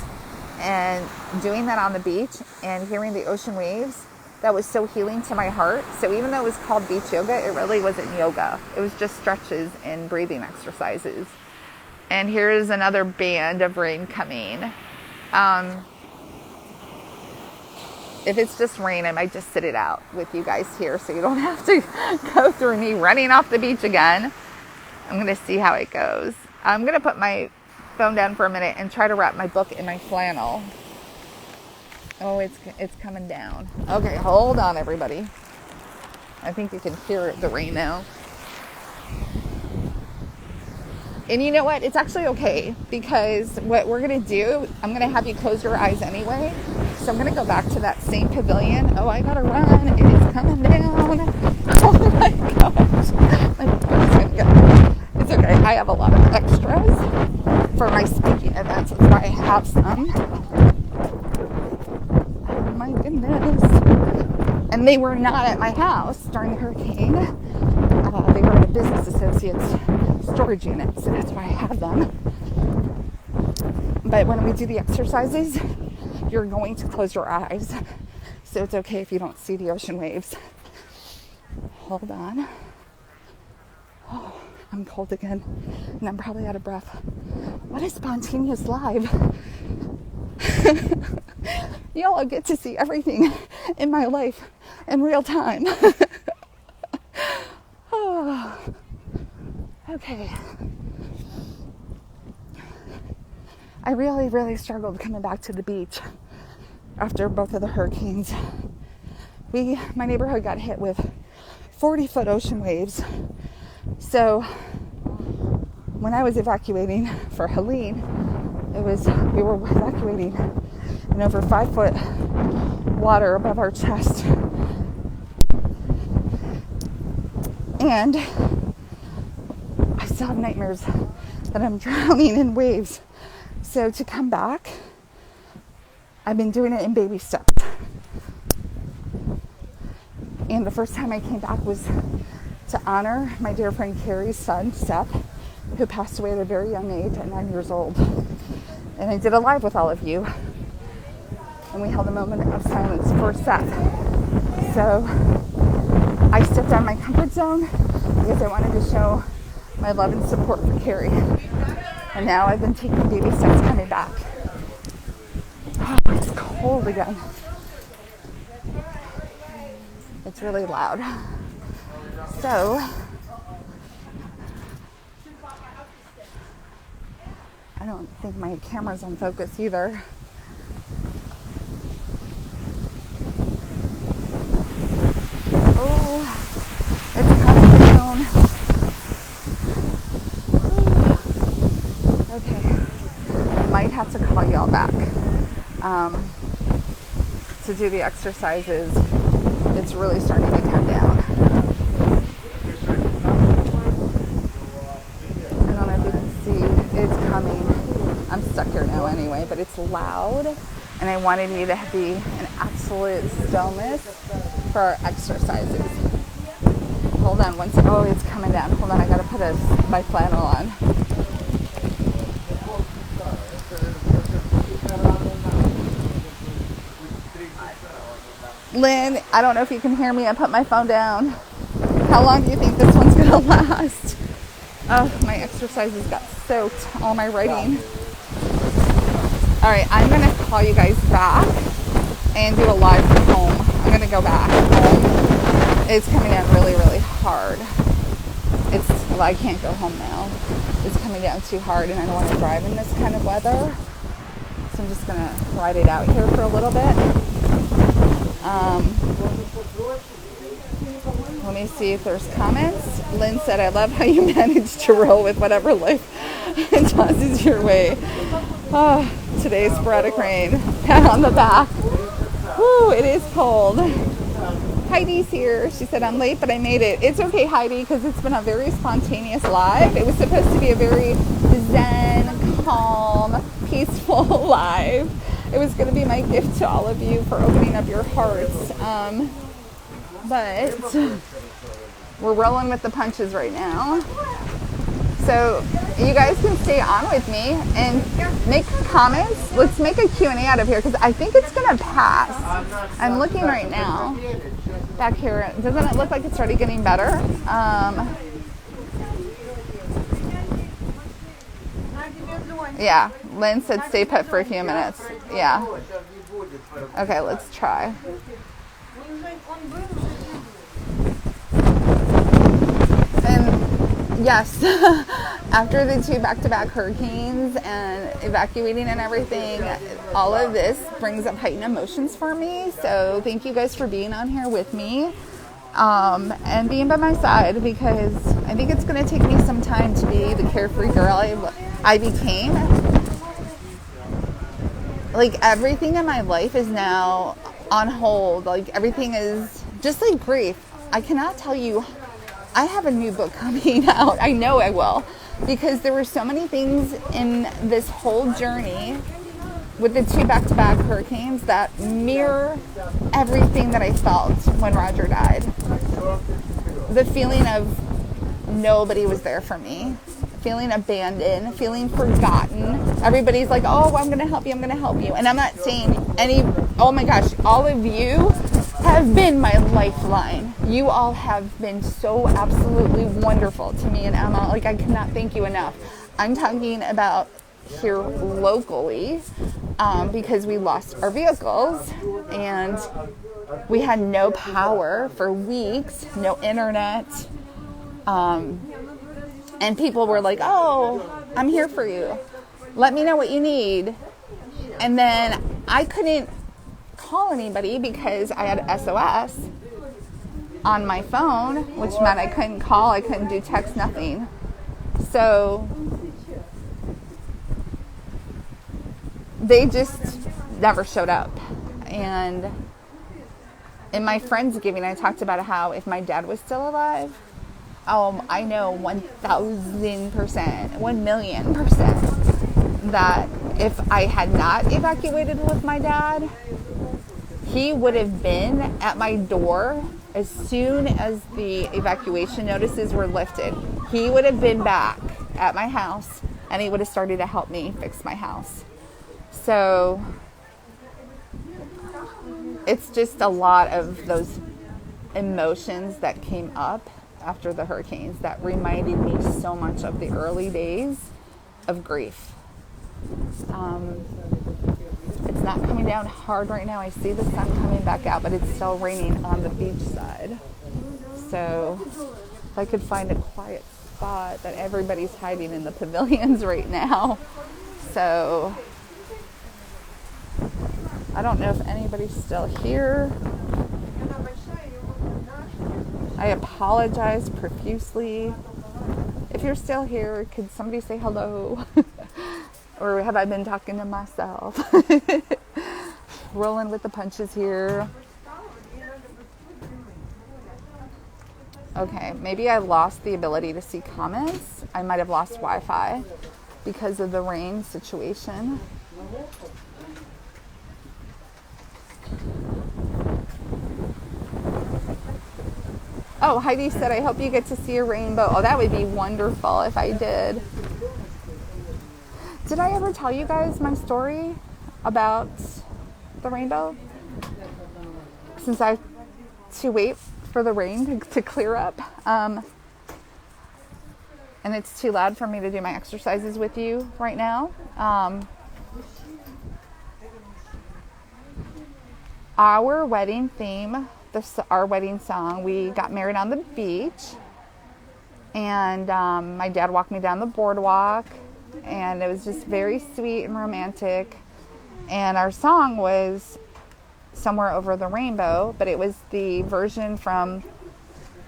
and doing that on the beach and hearing the ocean waves, that was so healing to my heart. So even though it was called beach yoga, it really wasn't yoga. It was just stretches and breathing exercises. And here's another band of rain coming. If it's just rain, I might just sit it out with you guys here so you don't have to go through me running off the beach again. I'm going to see how it goes. I'm going to put my phone down for a minute and try to wrap my book in my flannel. Oh, it's coming down. Okay, hold on, everybody. I think you can hear the rain now. And you know what? It's actually okay, because what we're going to do, I'm going to have you close your eyes anyway. So I'm going to go back to that same pavilion. Oh, I got to run. It is coming down. Oh my gosh. My book's going to go. It's okay. I have a lot of extras for my speaking events. That's why I have some. Oh my goodness. And they were not at my house during the hurricane. They were at a business associate's storage unit, so that's why I have them. But when we do the exercises, you're going to close your eyes, so it's okay if you don't see the ocean waves. Hold on. Oh, I'm cold again, and I'm probably out of breath. What a spontaneous live. Y'all get to see everything in my life in real time. Oh. Okay. I really, really struggled coming back to the beach after both of the hurricanes. My neighborhood got hit with 40-foot ocean waves. So when I was evacuating for Helene, we were evacuating in over 5-foot water above our chest. And I still have nightmares that I'm drowning in waves. So to come back, I've been doing it in baby steps. And the first time I came back was to honor my dear friend Carrie's son, Seth, who passed away at a very young age at 9 years old. And I did a live with all of you. And we held a moment of silence for Seth. So I stepped out of my comfort zone because I wanted to show my love and support for Carrie. And now I've been taking baby steps coming back. Oh, it's cold again. It's really loud. So, I don't think my camera's on focus either. Oh, it's coming down. Okay, I might have to call y'all back to do the exercises. It's really starting to come down. I don't know if you can see, it's coming. I'm stuck here now anyway, but it's loud, and I wanted you to be in absolute stillness for our exercises. Hold on one second. Oh, it's coming down. Hold on, I gotta put my flannel on. Lynn, I don't know if you can hear me. I put my phone down. How long do you think this one's gonna last? Oh, my exercises got soaked. All my writing. All right, I'm gonna call you guys back and do a live from home. I'm gonna go back home. It's coming down really, really hard. Well, I can't go home now. It's coming down too hard, and I don't want to drive in this kind of weather. So I'm just gonna ride it out here for a little bit. Let me see if there's comments. Lynn said, I love how you manage to roll with whatever life tosses your way. Oh, today's sporadic rain. Pat on the back. Whew, it is cold. Heidi's here. She said, I'm late, but I made it. It's okay, Heidi, because it's been a very spontaneous live. It was supposed to be a very zen, calm, peaceful live. It was going to be my gift to all of you for opening up your hearts. But we're rolling with the punches right now. So you guys can stay on with me and make comments. Let's make a Q&A out of here because I think it's going to pass. I'm looking right now. Back here, doesn't it look like it's already getting better? Yeah, Lynn said stay put for a few minutes. Yeah. Okay, let's try. And yes, after the 2 back-to-back hurricanes and evacuating and everything, all of this brings up heightened emotions for me. So thank you guys for being on here with me and being by my side, because I think it's going to take me some time to be the carefree girl I became. Like everything in my life is now on hold. Like everything is just like grief. I cannot tell you. I have a new book coming out. I know I will, because there were so many things in this whole journey with the 2 back-to-back hurricanes that mirror everything that I felt when Roger died. The feeling of nobody was there for me, feeling abandoned, feeling forgotten. Everybody's like, oh, I'm going to help you, I'm going to help you. And I'm not saying oh my gosh, all of you have been my lifeline. You all have been so absolutely wonderful to me and Emma. Like, I cannot thank you enough. I'm talking about here locally, because we lost our vehicles and we had no power for weeks, no internet. And people were like, oh, I'm here for you. Let me know what you need. And then I couldn't call anybody because I had SOS on my phone, which meant I couldn't call, I couldn't do text, nothing. So they just never showed up. And in my Friendsgiving, I talked about how if my dad was still alive, I know 1,000%, 1,000,000% that if I had not evacuated with my dad, he would have been at my door as soon as the evacuation notices were lifted. He would have been back at my house and he would have started to help me fix my house. So it's just a lot of those emotions that came up after the hurricanes that reminded me so much of the early days of grief. It's not coming down hard right now. I see the sun coming back out, but it's still raining on the beach side. So if I could find a quiet spot, that everybody's hiding in the pavilions right now. So I don't know if anybody's still here. I apologize profusely. If you're still here, could somebody say hello? Or have I been talking to myself? Rolling with the punches here. Okay, maybe I lost the ability to see comments. I might have lost Wi-Fi because of the rain situation. Oh, Heidi said, I hope you get to see a rainbow. Oh, that would be wonderful if I did. Did I ever tell you guys my story about the rainbow? Since I have to wait for the rain to clear up. And it's too loud for me to do my exercises with you right now. Our wedding theme, our wedding song, we got married on the beach. And my dad walked me down the boardwalk. And it was just very sweet and romantic. And our song was Somewhere Over the Rainbow, but it was the version from,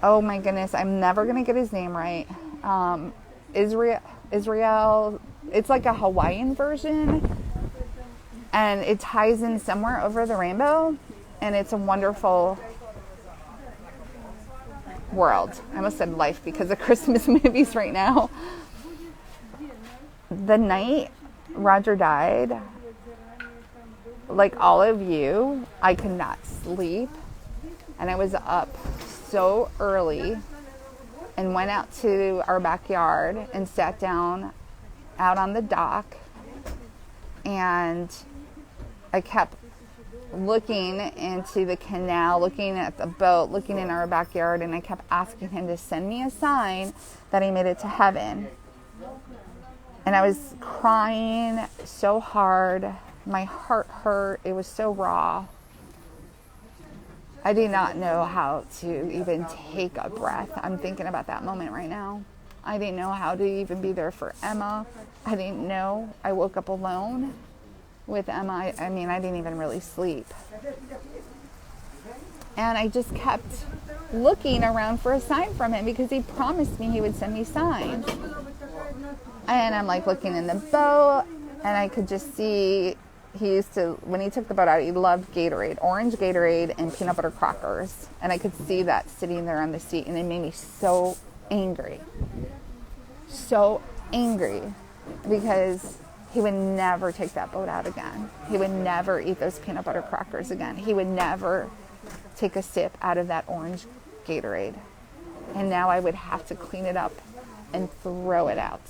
oh my goodness, I'm never going to get his name right. Israel, it's like a Hawaiian version. And it ties in Somewhere Over the Rainbow. And it's a wonderful world. I almost said life because of Christmas movies right now. The night Roger died, like all of you, I could not sleep. And I was up so early and went out to our backyard and sat down out on the dock. And I kept looking into the canal, looking at the boat, looking in our backyard, and I kept asking him to send me a sign that he made it to heaven. And I was crying so hard. My heart hurt. It was so raw. I did not know how to even take a breath. I'm thinking about that moment right now. I didn't know how to even be there for Emma. I didn't know. I woke up alone with Emma. I mean, I didn't even really sleep. And I just kept looking around for a sign from him because he promised me he would send me signs. And I'm like looking in the boat, and I could just see he used to, when he took the boat out, he loved Gatorade, orange Gatorade and peanut butter crackers. And I could see that sitting there on the seat, and it made me so angry. So angry because he would never take that boat out again. He would never eat those peanut butter crackers again. He would never take a sip out of that orange Gatorade. And now I would have to clean it up and throw it out.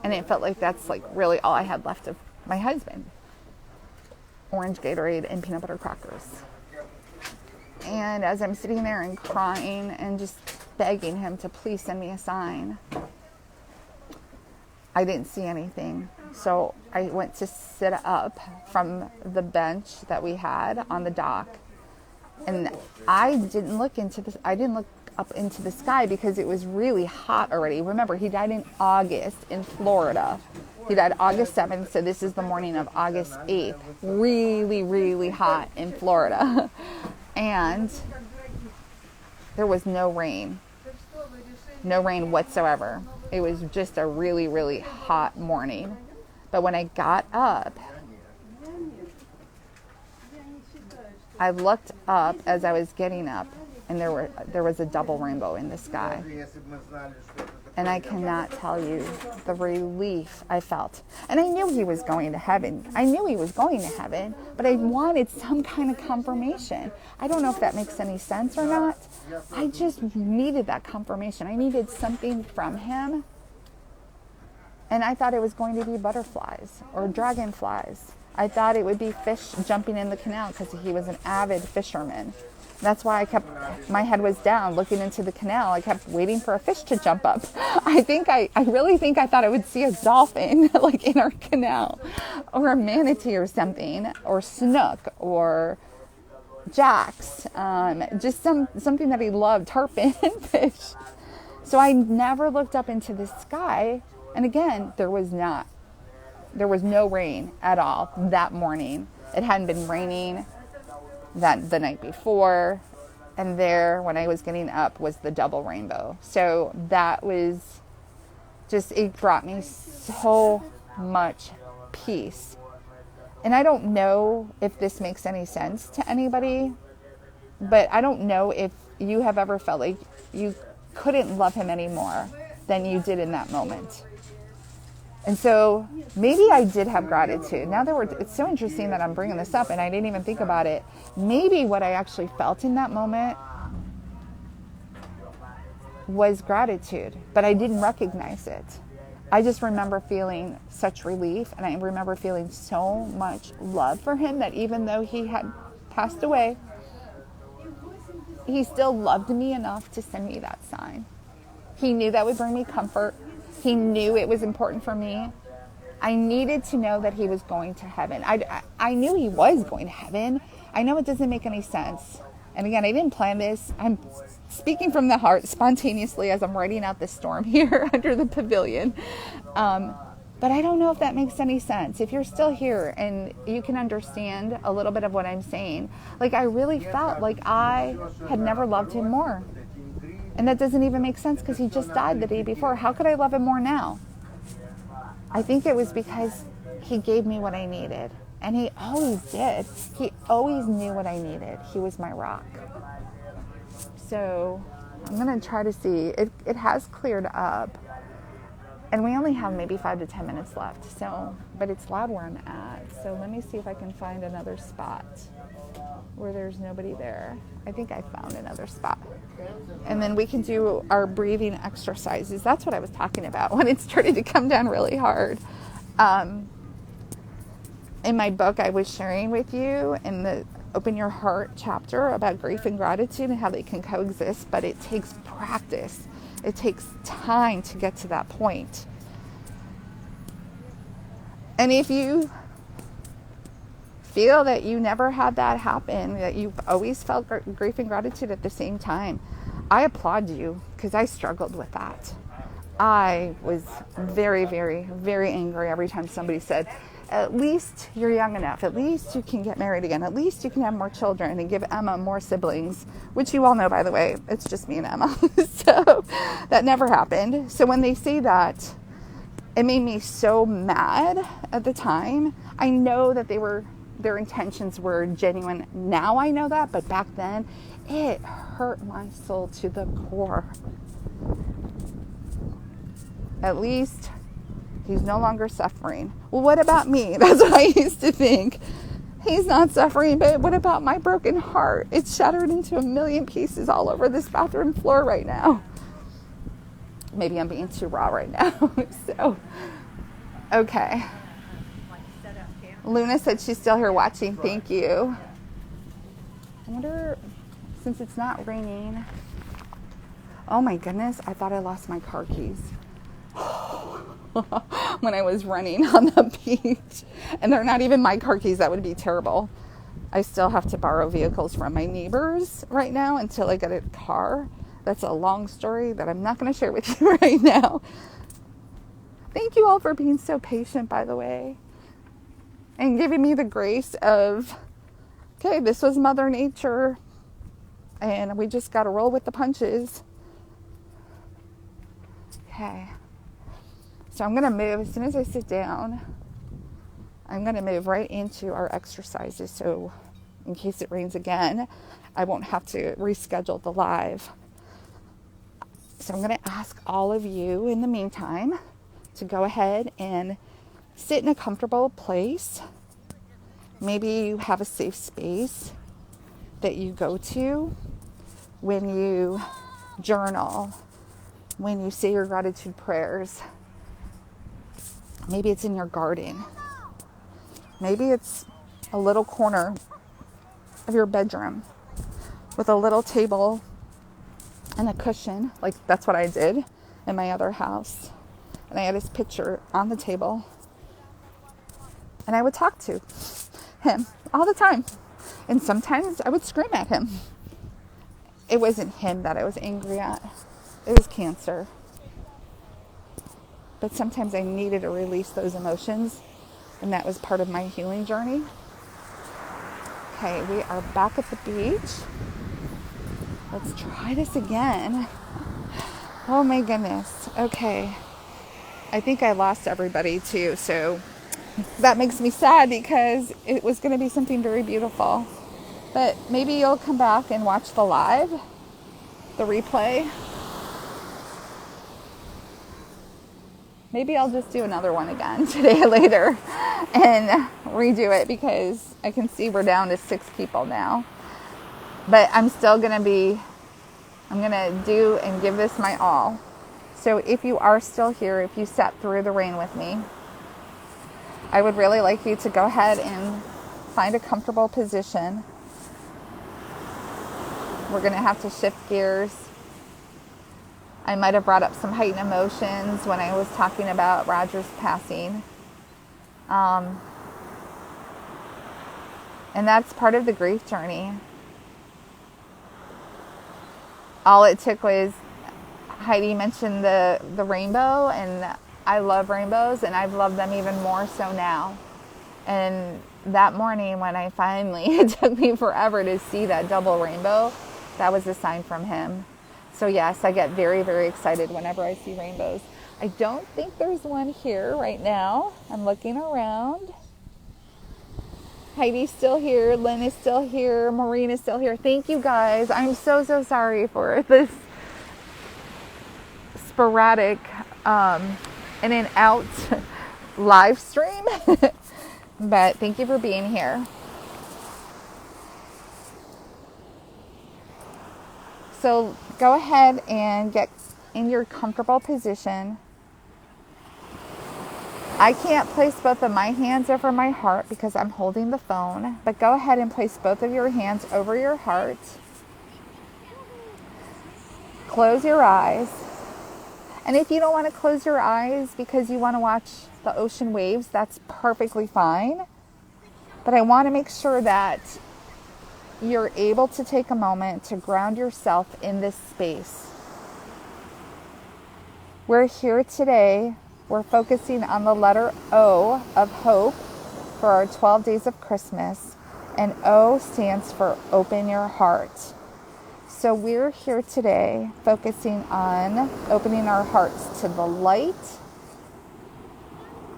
And it felt like that's like really all I had left of my husband. Orange Gatorade and peanut butter crackers. And as I'm sitting there and crying and just begging him to please send me a sign, I didn't see anything. So I went to sit up from the bench that we had on the dock. And I didn't look up into the sky because it was really hot already. Remember, he died in August in Florida. He died August 7th, so this is the morning of August 8th. Really, really hot in Florida. And there was no rain. No rain whatsoever. It was just a really, really hot morning. But when I got up, I looked up as I was getting up, and there was a double rainbow in the sky. And I cannot tell you the relief I felt. And I knew he was going to heaven. I knew he was going to heaven, but I wanted some kind of confirmation. I don't know if that makes any sense or not. I just needed that confirmation. I needed something from him. And I thought it was going to be butterflies or dragonflies. I thought it would be fish jumping in the canal because he was an avid fisherman. That's why my head was down looking into the canal. I kept waiting for a fish to jump up. I really think I thought I would see a dolphin like in our canal, or a manatee or something, or snook or jacks, just something that he loved, tarpon fish. So I never looked up into the sky. And again, there was no rain at all that morning. It hadn't been raining the night before, and there when I was getting up was the double rainbow. So that was just, it brought me so much peace. And I don't know if this makes any sense to anybody, but I don't know if you have ever felt like you couldn't love him any more than you did in that moment. And so maybe I did have gratitude. Now it's so interesting that I'm bringing this up and I didn't even think about it. Maybe what I actually felt in that moment was gratitude, but I didn't recognize it. I just remember feeling such relief, and I remember feeling so much love for him that even though he had passed away, he still loved me enough to send me that sign. He knew that would bring me comfort. He knew it was important for me. I needed to know that he was going to heaven. I knew he was going to heaven. I know it doesn't make any sense. And again, I didn't plan this. I'm speaking from the heart spontaneously as I'm writing out this storm here under the pavilion. But I don't know if that makes any sense. If you're still here and you can understand a little bit of what I'm saying, like I really felt like I had never loved him more. And that doesn't even make sense because he just died the day before. How could I love him more now? I think it was because he gave me what I needed. And he always did. He always knew what I needed. He was my rock. So I'm going to try to see. It has cleared up. And we only have maybe 5 to 10 minutes left. So, but it's loud where I'm at. So let me see if I can find another spot where there's nobody there. I think I found another spot. And then we can do our breathing exercises. That's what I was talking about when it started to come down really hard. In my book, I was sharing with you in the Open Your Heart chapter about grief and gratitude and how they can coexist, but it takes practice. It takes time to get to that point. And if you feel that you never had that happen, that you've always felt grief and gratitude at the same time, I applaud you, because I struggled with that. I was very, very, very angry every time somebody said, at least you're young enough. At least you can get married again. At least you can have more children and give Emma more siblings, which you all know, by the way, it's just me and Emma. So that never happened. So when they say that, it made me so mad at the time. I know that their intentions were genuine. Now I know that, but back then it hurt my soul to the core. At least he's no longer suffering. Well, what about me? That's what I used to think. He's not suffering, but what about my broken heart? It's shattered into a million pieces all over this bathroom floor right now. Maybe I'm being too raw right now. So, okay. Luna said she's still here watching. Thank you. I wonder, since it's not raining. Oh my goodness, I thought I lost my car keys. When I was running on the beach. And they're not even my car keys. That would be terrible. I still have to borrow vehicles from my neighbors right now until I get a car. That's a long story that I'm not going to share with you right now. Thank you all for being so patient, by the way. And giving me the grace of, okay, this was Mother Nature. And we just got to roll with the punches. Okay. So I'm going to move, as soon as I sit down, I'm going to move right into our exercises. So in case it rains again, I won't have to reschedule the live. So I'm going to ask all of you in the meantime to go ahead and sit in a comfortable place. Maybe you have a safe space that you go to when you journal, when you say your gratitude prayers. Maybe it's in your garden. Maybe it's a little corner of your bedroom with a little table and a cushion. Like that's what I did in my other house. And I had his picture on the table. And I would talk to him all the time. And sometimes I would scream at him. It wasn't him that I was angry at. It was cancer. But sometimes I needed to release those emotions, and that was part of my healing journey. Okay, we are back at the beach. Let's try this again. Oh my goodness. Okay. I think I lost everybody too, so that makes me sad because it was going to be something very beautiful. But maybe you'll come back and watch the live, the replay. Maybe I'll just do another one again today later and redo it because I can see we're down to 6 people now. But I'm still going to do and give this my all. So if you are still here, if you sat through the rain with me, I would really like you to go ahead and find a comfortable position. We're going to have to shift gears. I might have brought up some heightened emotions when I was talking about Roger's passing. And that's part of the grief journey. All it took was Heidi mentioned the rainbow, and I love rainbows, and I've loved them even more so now. And that morning when I finally, it took me forever to see that double rainbow, that was a sign from him. So yes, I get very, very excited whenever I see rainbows. I don't think there's one here right now. I'm looking around. Heidi's still here. Lynn is still here. Maureen is still here. Thank you guys. I'm so sorry for this sporadic in and out live stream. But thank you for being here. So go ahead and get in your comfortable position. I can't place both of my hands over my heart because I'm holding the phone, but go ahead and place both of your hands over your heart. Close your eyes. And if you don't want to close your eyes because you want to watch the ocean waves, that's perfectly fine. But I want to make sure that you're able to take a moment to ground yourself in this space. We're here today. We're focusing on the letter O of hope for our 12 days of Christmas. And O stands for open your heart. So we're here today focusing on opening our hearts to the light,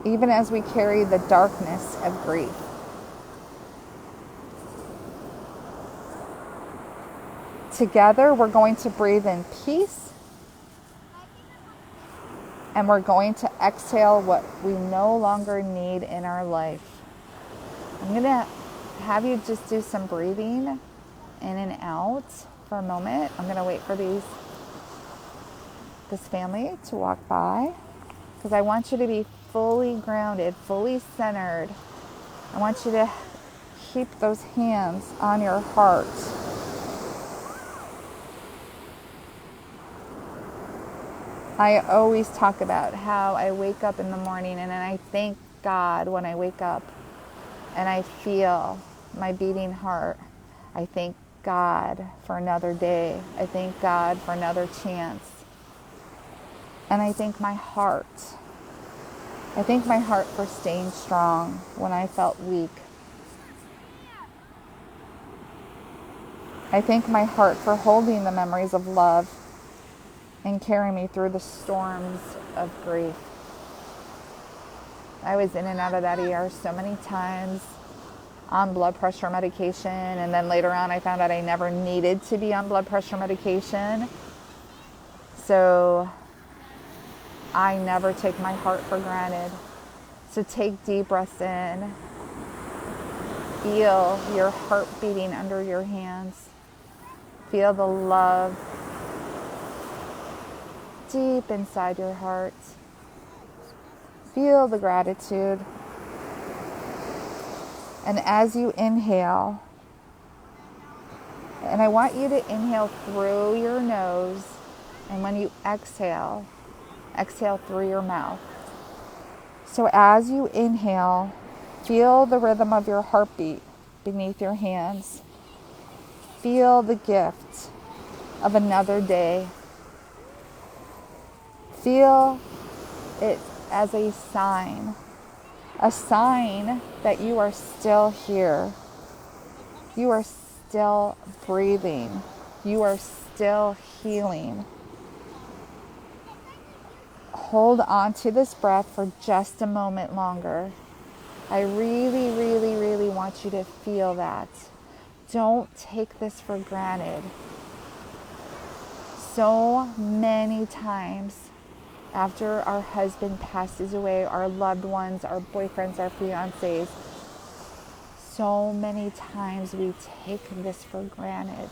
even as we carry the darkness of grief. Together, we're going to breathe in peace, and we're going to exhale what we no longer need in our life. I'm going to have you just do some breathing in and out for a moment. I'm going to wait for this family to walk by because I want you to be fully grounded, fully centered. I want you to keep those hands on your heart. I always talk about how I wake up in the morning and then I thank God when I wake up and I feel my beating heart. I thank God for another day. I thank God for another chance. And I thank my heart. I thank my heart for staying strong when I felt weak. I thank my heart for holding the memories of love and carrying me through the storms of grief. I was in and out of that ER so many times on blood pressure medication, and then later on I found out I never needed to be on blood pressure medication. So I never take my heart for granted. So take deep breaths in. Feel your heart beating under your hands. Feel the love deep inside your heart. Feel the gratitude. And as you inhale, and I want you to inhale through your nose, and when you exhale, exhale through your mouth. So as you inhale, feel the rhythm of your heartbeat beneath your hands. Feel the gift of another day. Feel it as a sign that you are still here. You are still breathing. You are still healing. Hold on to this breath for just a moment longer. I really, really, really want you to feel that. Don't take this for granted. So many times after our husband passes away, our loved ones, our boyfriends, our fiancés, so many times we take this for granted.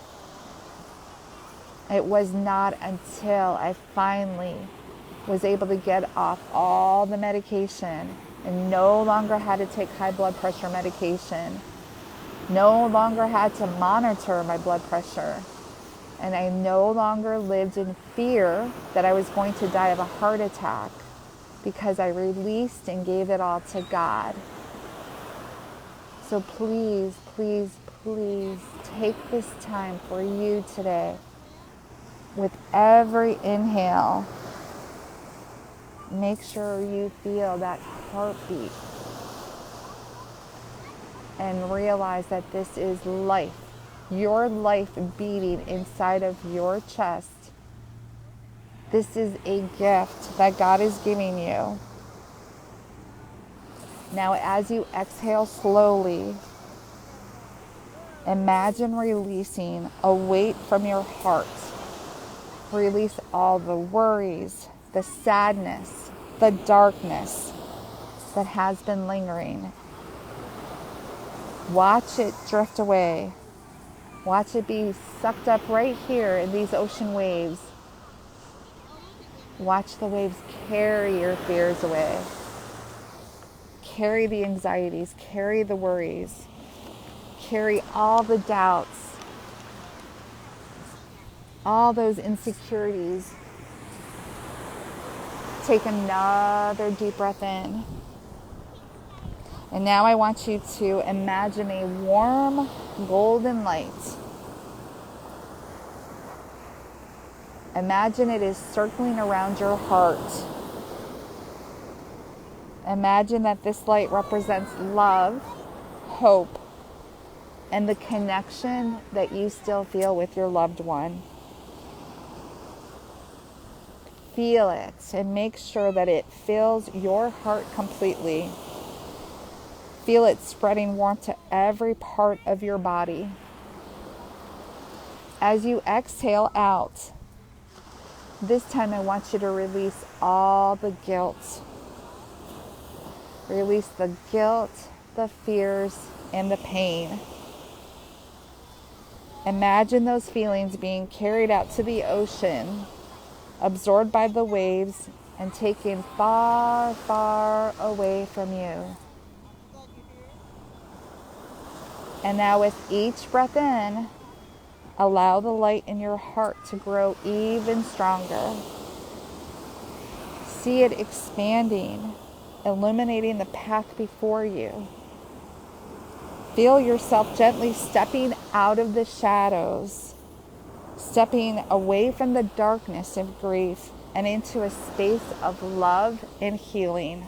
It was not until I finally was able to get off all the medication and no longer had to take high blood pressure medication, no longer had to monitor my blood pressure, and I no longer lived in fear that I was going to die of a heart attack because I released and gave it all to God. So please, please, please take this time for you today. With every inhale, make sure you feel that heartbeat and realize that this is life. Your life beating inside of your chest. This is a gift that God is giving you. Now, as you exhale slowly, Imagine releasing a weight from your heart. Release all the worries, the sadness, the darkness that has been lingering. Watch it drift away. Watch it be sucked up right here in these ocean waves. Watch the waves carry your fears away. Carry the anxieties, carry the worries, carry all the doubts, all those insecurities. Take another deep breath in. And now I want you to imagine a warm golden light. Imagine it is circling around your heart. Imagine that this light represents love, hope, and the connection that you still feel with your loved one. Feel it and make sure that it fills your heart completely. Feel it spreading warmth to every part of your body. As you exhale out, this time I want you to release all the guilt. Release the guilt, the fears, and the pain. Imagine those feelings being carried out to the ocean, absorbed by the waves, and taken far, far away from you. And now with each breath in, allow the light in your heart to grow even stronger. See it expanding, illuminating the path before you. Feel yourself gently stepping out of the shadows, stepping away from the darkness of grief and into a space of love and healing.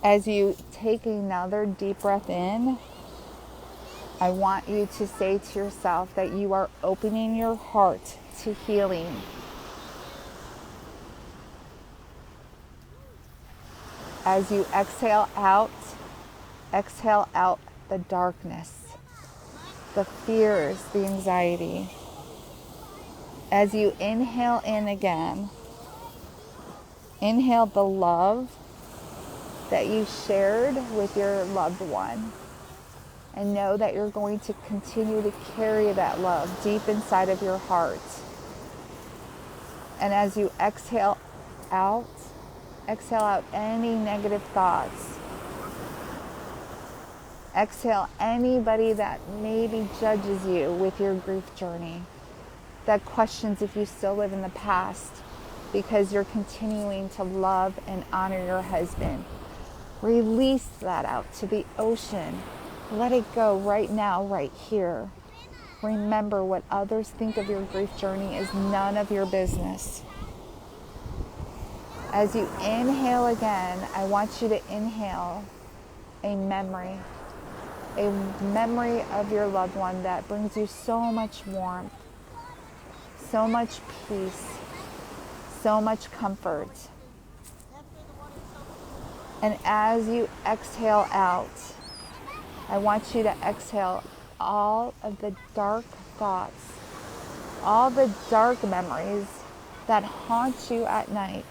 As you take another deep breath in, I want you to say to yourself that you are opening your heart to healing. As you exhale out the darkness, the fears, the anxiety. As you inhale in again, inhale the love that you shared with your loved one. And know that you're going to continue to carry that love deep inside of your heart. And as you exhale out any negative thoughts. Exhale anybody that maybe judges you with your grief journey, that questions if you still live in the past because you're continuing to love and honor your husband. Release that out to the ocean. Let it go right now, right here. Remember, what others think of your grief journey is none of your business. As you inhale again, I want you to inhale a memory of your loved one that brings you so much warmth, so much peace, so much comfort. And as you exhale out, I want you to exhale all of the dark thoughts, all the dark memories that haunt you at night,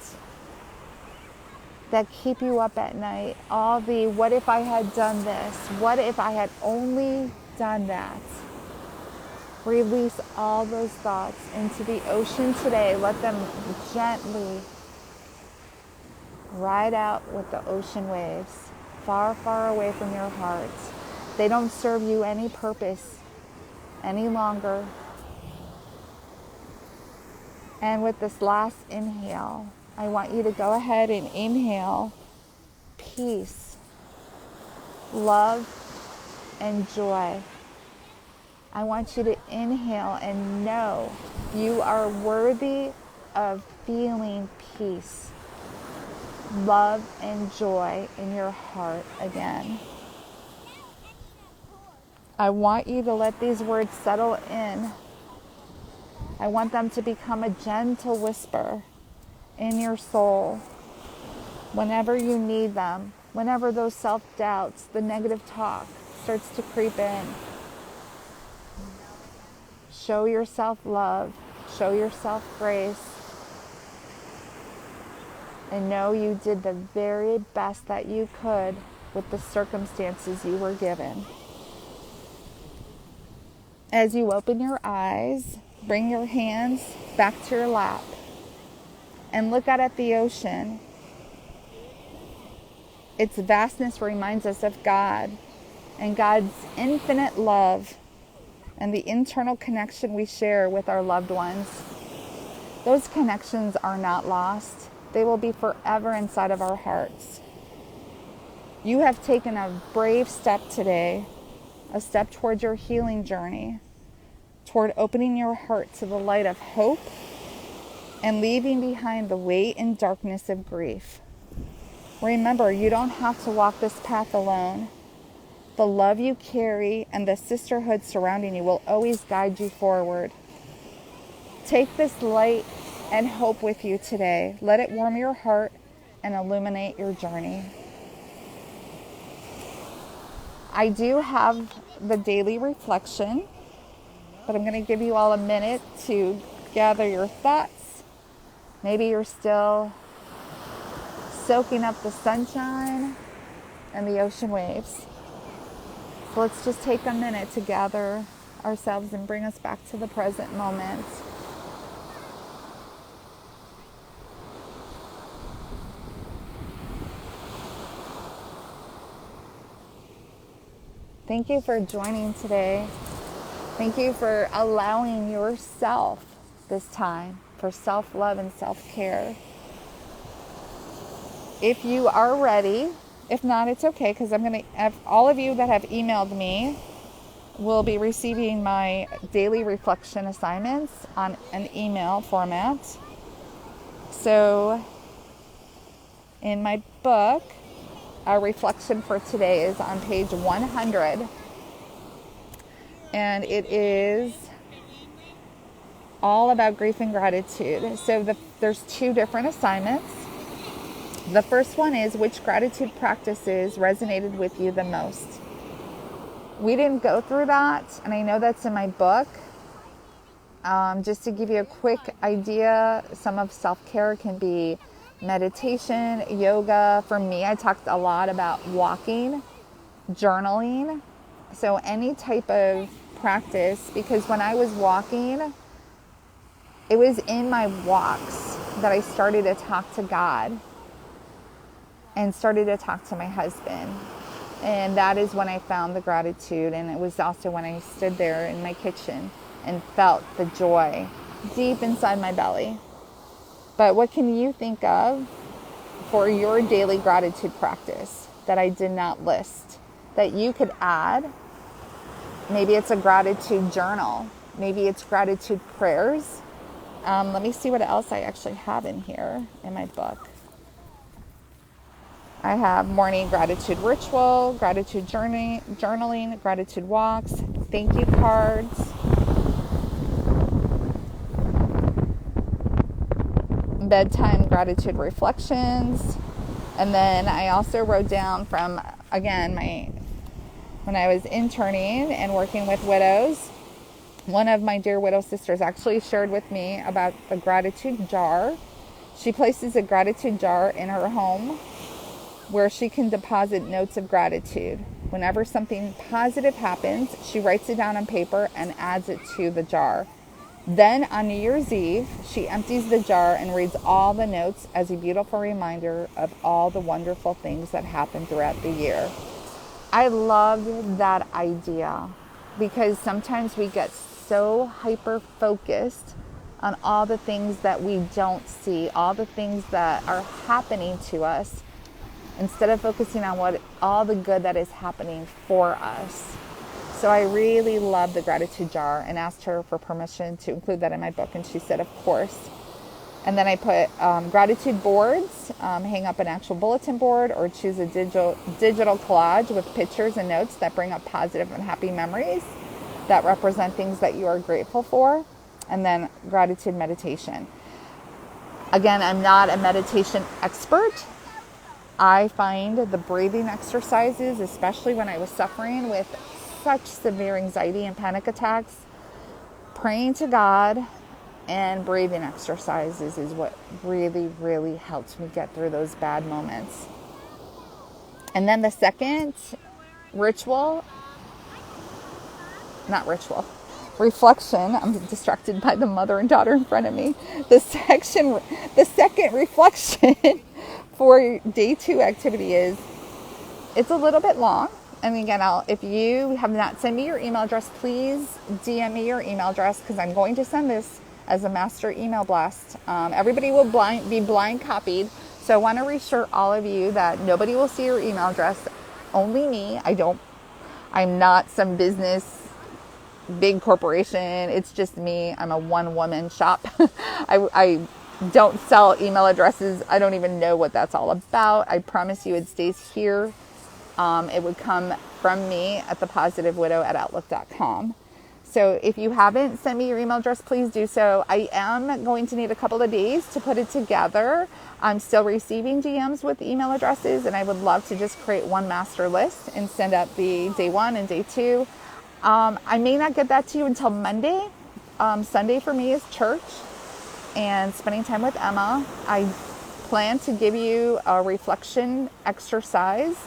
that keep you up at night, all the what if I had done this, what if I had only done that. Release all those thoughts into the ocean today. Let them gently ride out with the ocean waves, far, far away from your heart. They don't serve you any purpose any longer. And with this last inhale, I want you to go ahead and inhale peace, love, and joy. I want you to inhale and know you are worthy of feeling peace, love, and joy in your heart again. I want you to let these words settle in. I want them to become a gentle whisper in your soul whenever you need them, whenever those self-doubts, the negative talk starts to creep in. Show yourself love, show yourself grace, and know you did the very best that you could with the circumstances you were given. As you open your eyes, bring your hands back to your lap and look out at the ocean. Its vastness reminds us of God and God's infinite love and the internal connection we share with our loved ones. Those connections are not lost. They will be forever inside of our hearts. You have taken a brave step today, a step toward your healing journey, toward opening your heart to the light of hope and leaving behind the weight and darkness of grief. Remember, you don't have to walk this path alone. The love you carry and the sisterhood surrounding you will always guide you forward. Take this light and hope with you today. Let it warm your heart and illuminate your journey. I do have the daily reflection, but I'm going to give you all a minute to gather your thoughts. Maybe you're still soaking up the sunshine and the ocean waves. So let's just take a minute to gather ourselves and bring us back to the present moment. Thank you for joining today. Thank you for allowing yourself this time for self-love and self-care. If you are ready, if not, it's okay, because I'm going to have all of you that have emailed me will be receiving my daily reflection assignments on an email format. So in my book, our reflection for today is on page 100, and it is all about grief and gratitude. So there's two different assignments. The first one is, which gratitude practices resonated with you the most? We didn't go through that, and I know that's in my book. Just to give you a quick idea, some of self-care can be meditation, yoga. For me, I talked a lot about walking, journaling. So any type of practice, because when I was walking, it was in my walks that I started to talk to God and started to talk to my husband. And that is when I found the gratitude. And it was also when I stood there in my kitchen and felt the joy deep inside my belly. But what can you think of for your daily gratitude practice that I did not list that you could add? Maybe it's a gratitude journal. Maybe it's gratitude prayers. Let me see what else I actually have in here in my book. I have morning gratitude ritual, gratitude journaling, gratitude walks, thank you cards, bedtime gratitude reflections. And then I also wrote down from, again, when I was interning and working with widows, one of my dear widow sisters actually shared with me about the gratitude jar. She places a gratitude jar in her home where she can deposit notes of gratitude. Whenever something positive happens, she writes it down on paper and adds it to the jar. Then on New Year's Eve, she empties the jar and reads all the notes as a beautiful reminder of all the wonderful things that happened throughout the year. I loved that idea because sometimes we get so hyper-focused on all the things that we don't see, all the things that are happening to us, instead of focusing on all the good that is happening for us. So I really love the gratitude jar and asked her for permission to include that in my book, and she said, of course. And then I put gratitude boards, hang up an actual bulletin board, or choose a digital collage with pictures and notes that bring up positive and happy memories that represent things that you are grateful for. And then gratitude meditation. Again, I'm not a meditation expert, I find the breathing exercises, especially when I was suffering with such severe anxiety and panic attacks, praying to God and breathing exercises is what really, really helped me get through those bad moments. And then the second reflection, I'm distracted by the mother and daughter in front of me. The second reflection for day 2 activity is, it's a little bit long. And again, if you have not sent me your email address, please DM me your email address, because I'm going to send this as a master email blast. Everybody will be blind copied. So I want to reassure all of you that nobody will see your email address, only me. I'm not some business, big corporation. It's just me. I'm a one-woman shop. I don't sell email addresses. I don't even know what that's all about. I promise you it stays here. It would come from me at thepositivewidow@outlook.com. So if you haven't sent me your email address, please do so. I am going to need a couple of days to put it together. I'm still receiving DMs with email addresses, and I would love to just create one master list and send out the day 1 and day 2. I may not get that to you until Monday. Sunday for me is church and spending time with Emma. I plan to give you a reflection exercise.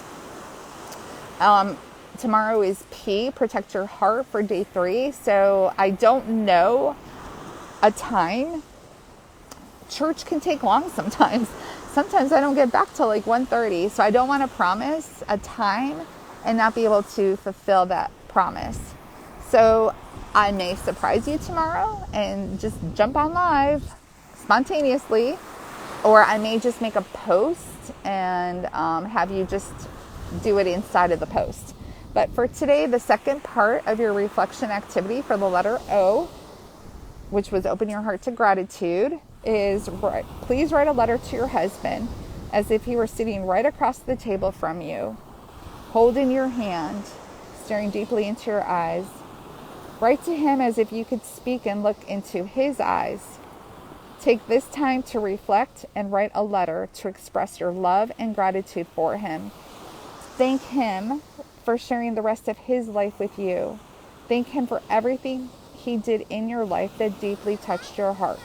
Tomorrow is P, protect your heart, for day 3. So I don't know a time. Church can take long sometimes. Sometimes I don't get back till like 1:30. So I don't want to promise a time and not be able to fulfill that promise. So I may surprise you tomorrow and just jump on live spontaneously, or I may just make a post and have you just do it inside of the post. But for today, the second part of your reflection activity for the letter O, which was open your heart to gratitude, is please write a letter to your husband as if he were sitting right across the table from you, holding your hand, staring deeply into your eyes. Write to him as if you could speak and look into his eyes. Take this time to reflect and write a letter to express your love and gratitude for him. Thank him for sharing the rest of his life with you. Thank him for everything he did in your life that deeply touched your heart.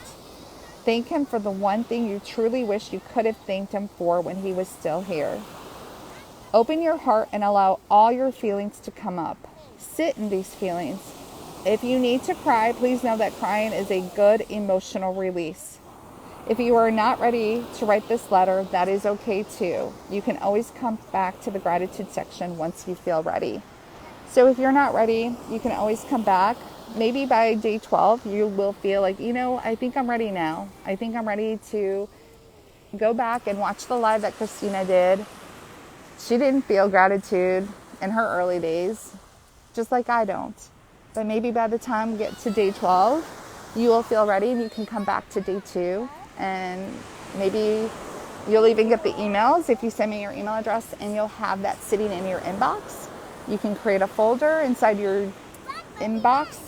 Thank him for the one thing you truly wish you could have thanked him for when he was still here. Open your heart and allow all your feelings to come up. Sit in these feelings. If you need to cry, please know that crying is a good emotional release. If you are not ready to write this letter, that is okay too. You can always come back to the gratitude section once you feel ready. So if you're not ready, you can always come back. Maybe by day 12, you will feel like, I think I'm ready now. I think I'm ready to go back and watch the live that Christina did. She didn't feel gratitude in her early days, just like I don't. But maybe by the time we get to day 12, you will feel ready and you can come back to day 2. And maybe you'll even get the emails if you send me your email address, and you'll have that sitting in your inbox. You can create a folder inside your inbox,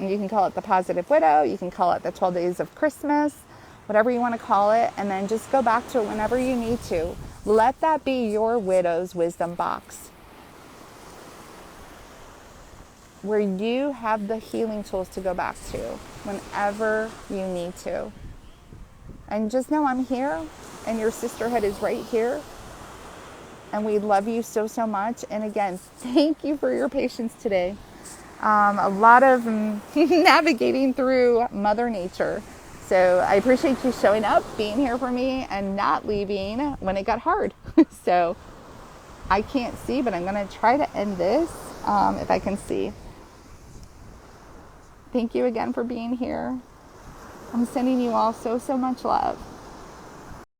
and you can call it The Positive Widow. You can call it the 12 Days of Christmas, whatever you want to call it, and then just go back to it whenever you need to. Let that be your widow's wisdom box, where you have the healing tools to go back to whenever you need to. And just know I'm here, and your sisterhood is right here. And we love you so, so much. And again, thank you for your patience today. A lot of navigating through Mother Nature. So I appreciate you showing up, being here for me, and not leaving when it got hard. So I can't see, but I'm going to try to end this if I can see. Thank you again for being here. I'm sending you all so, so much love.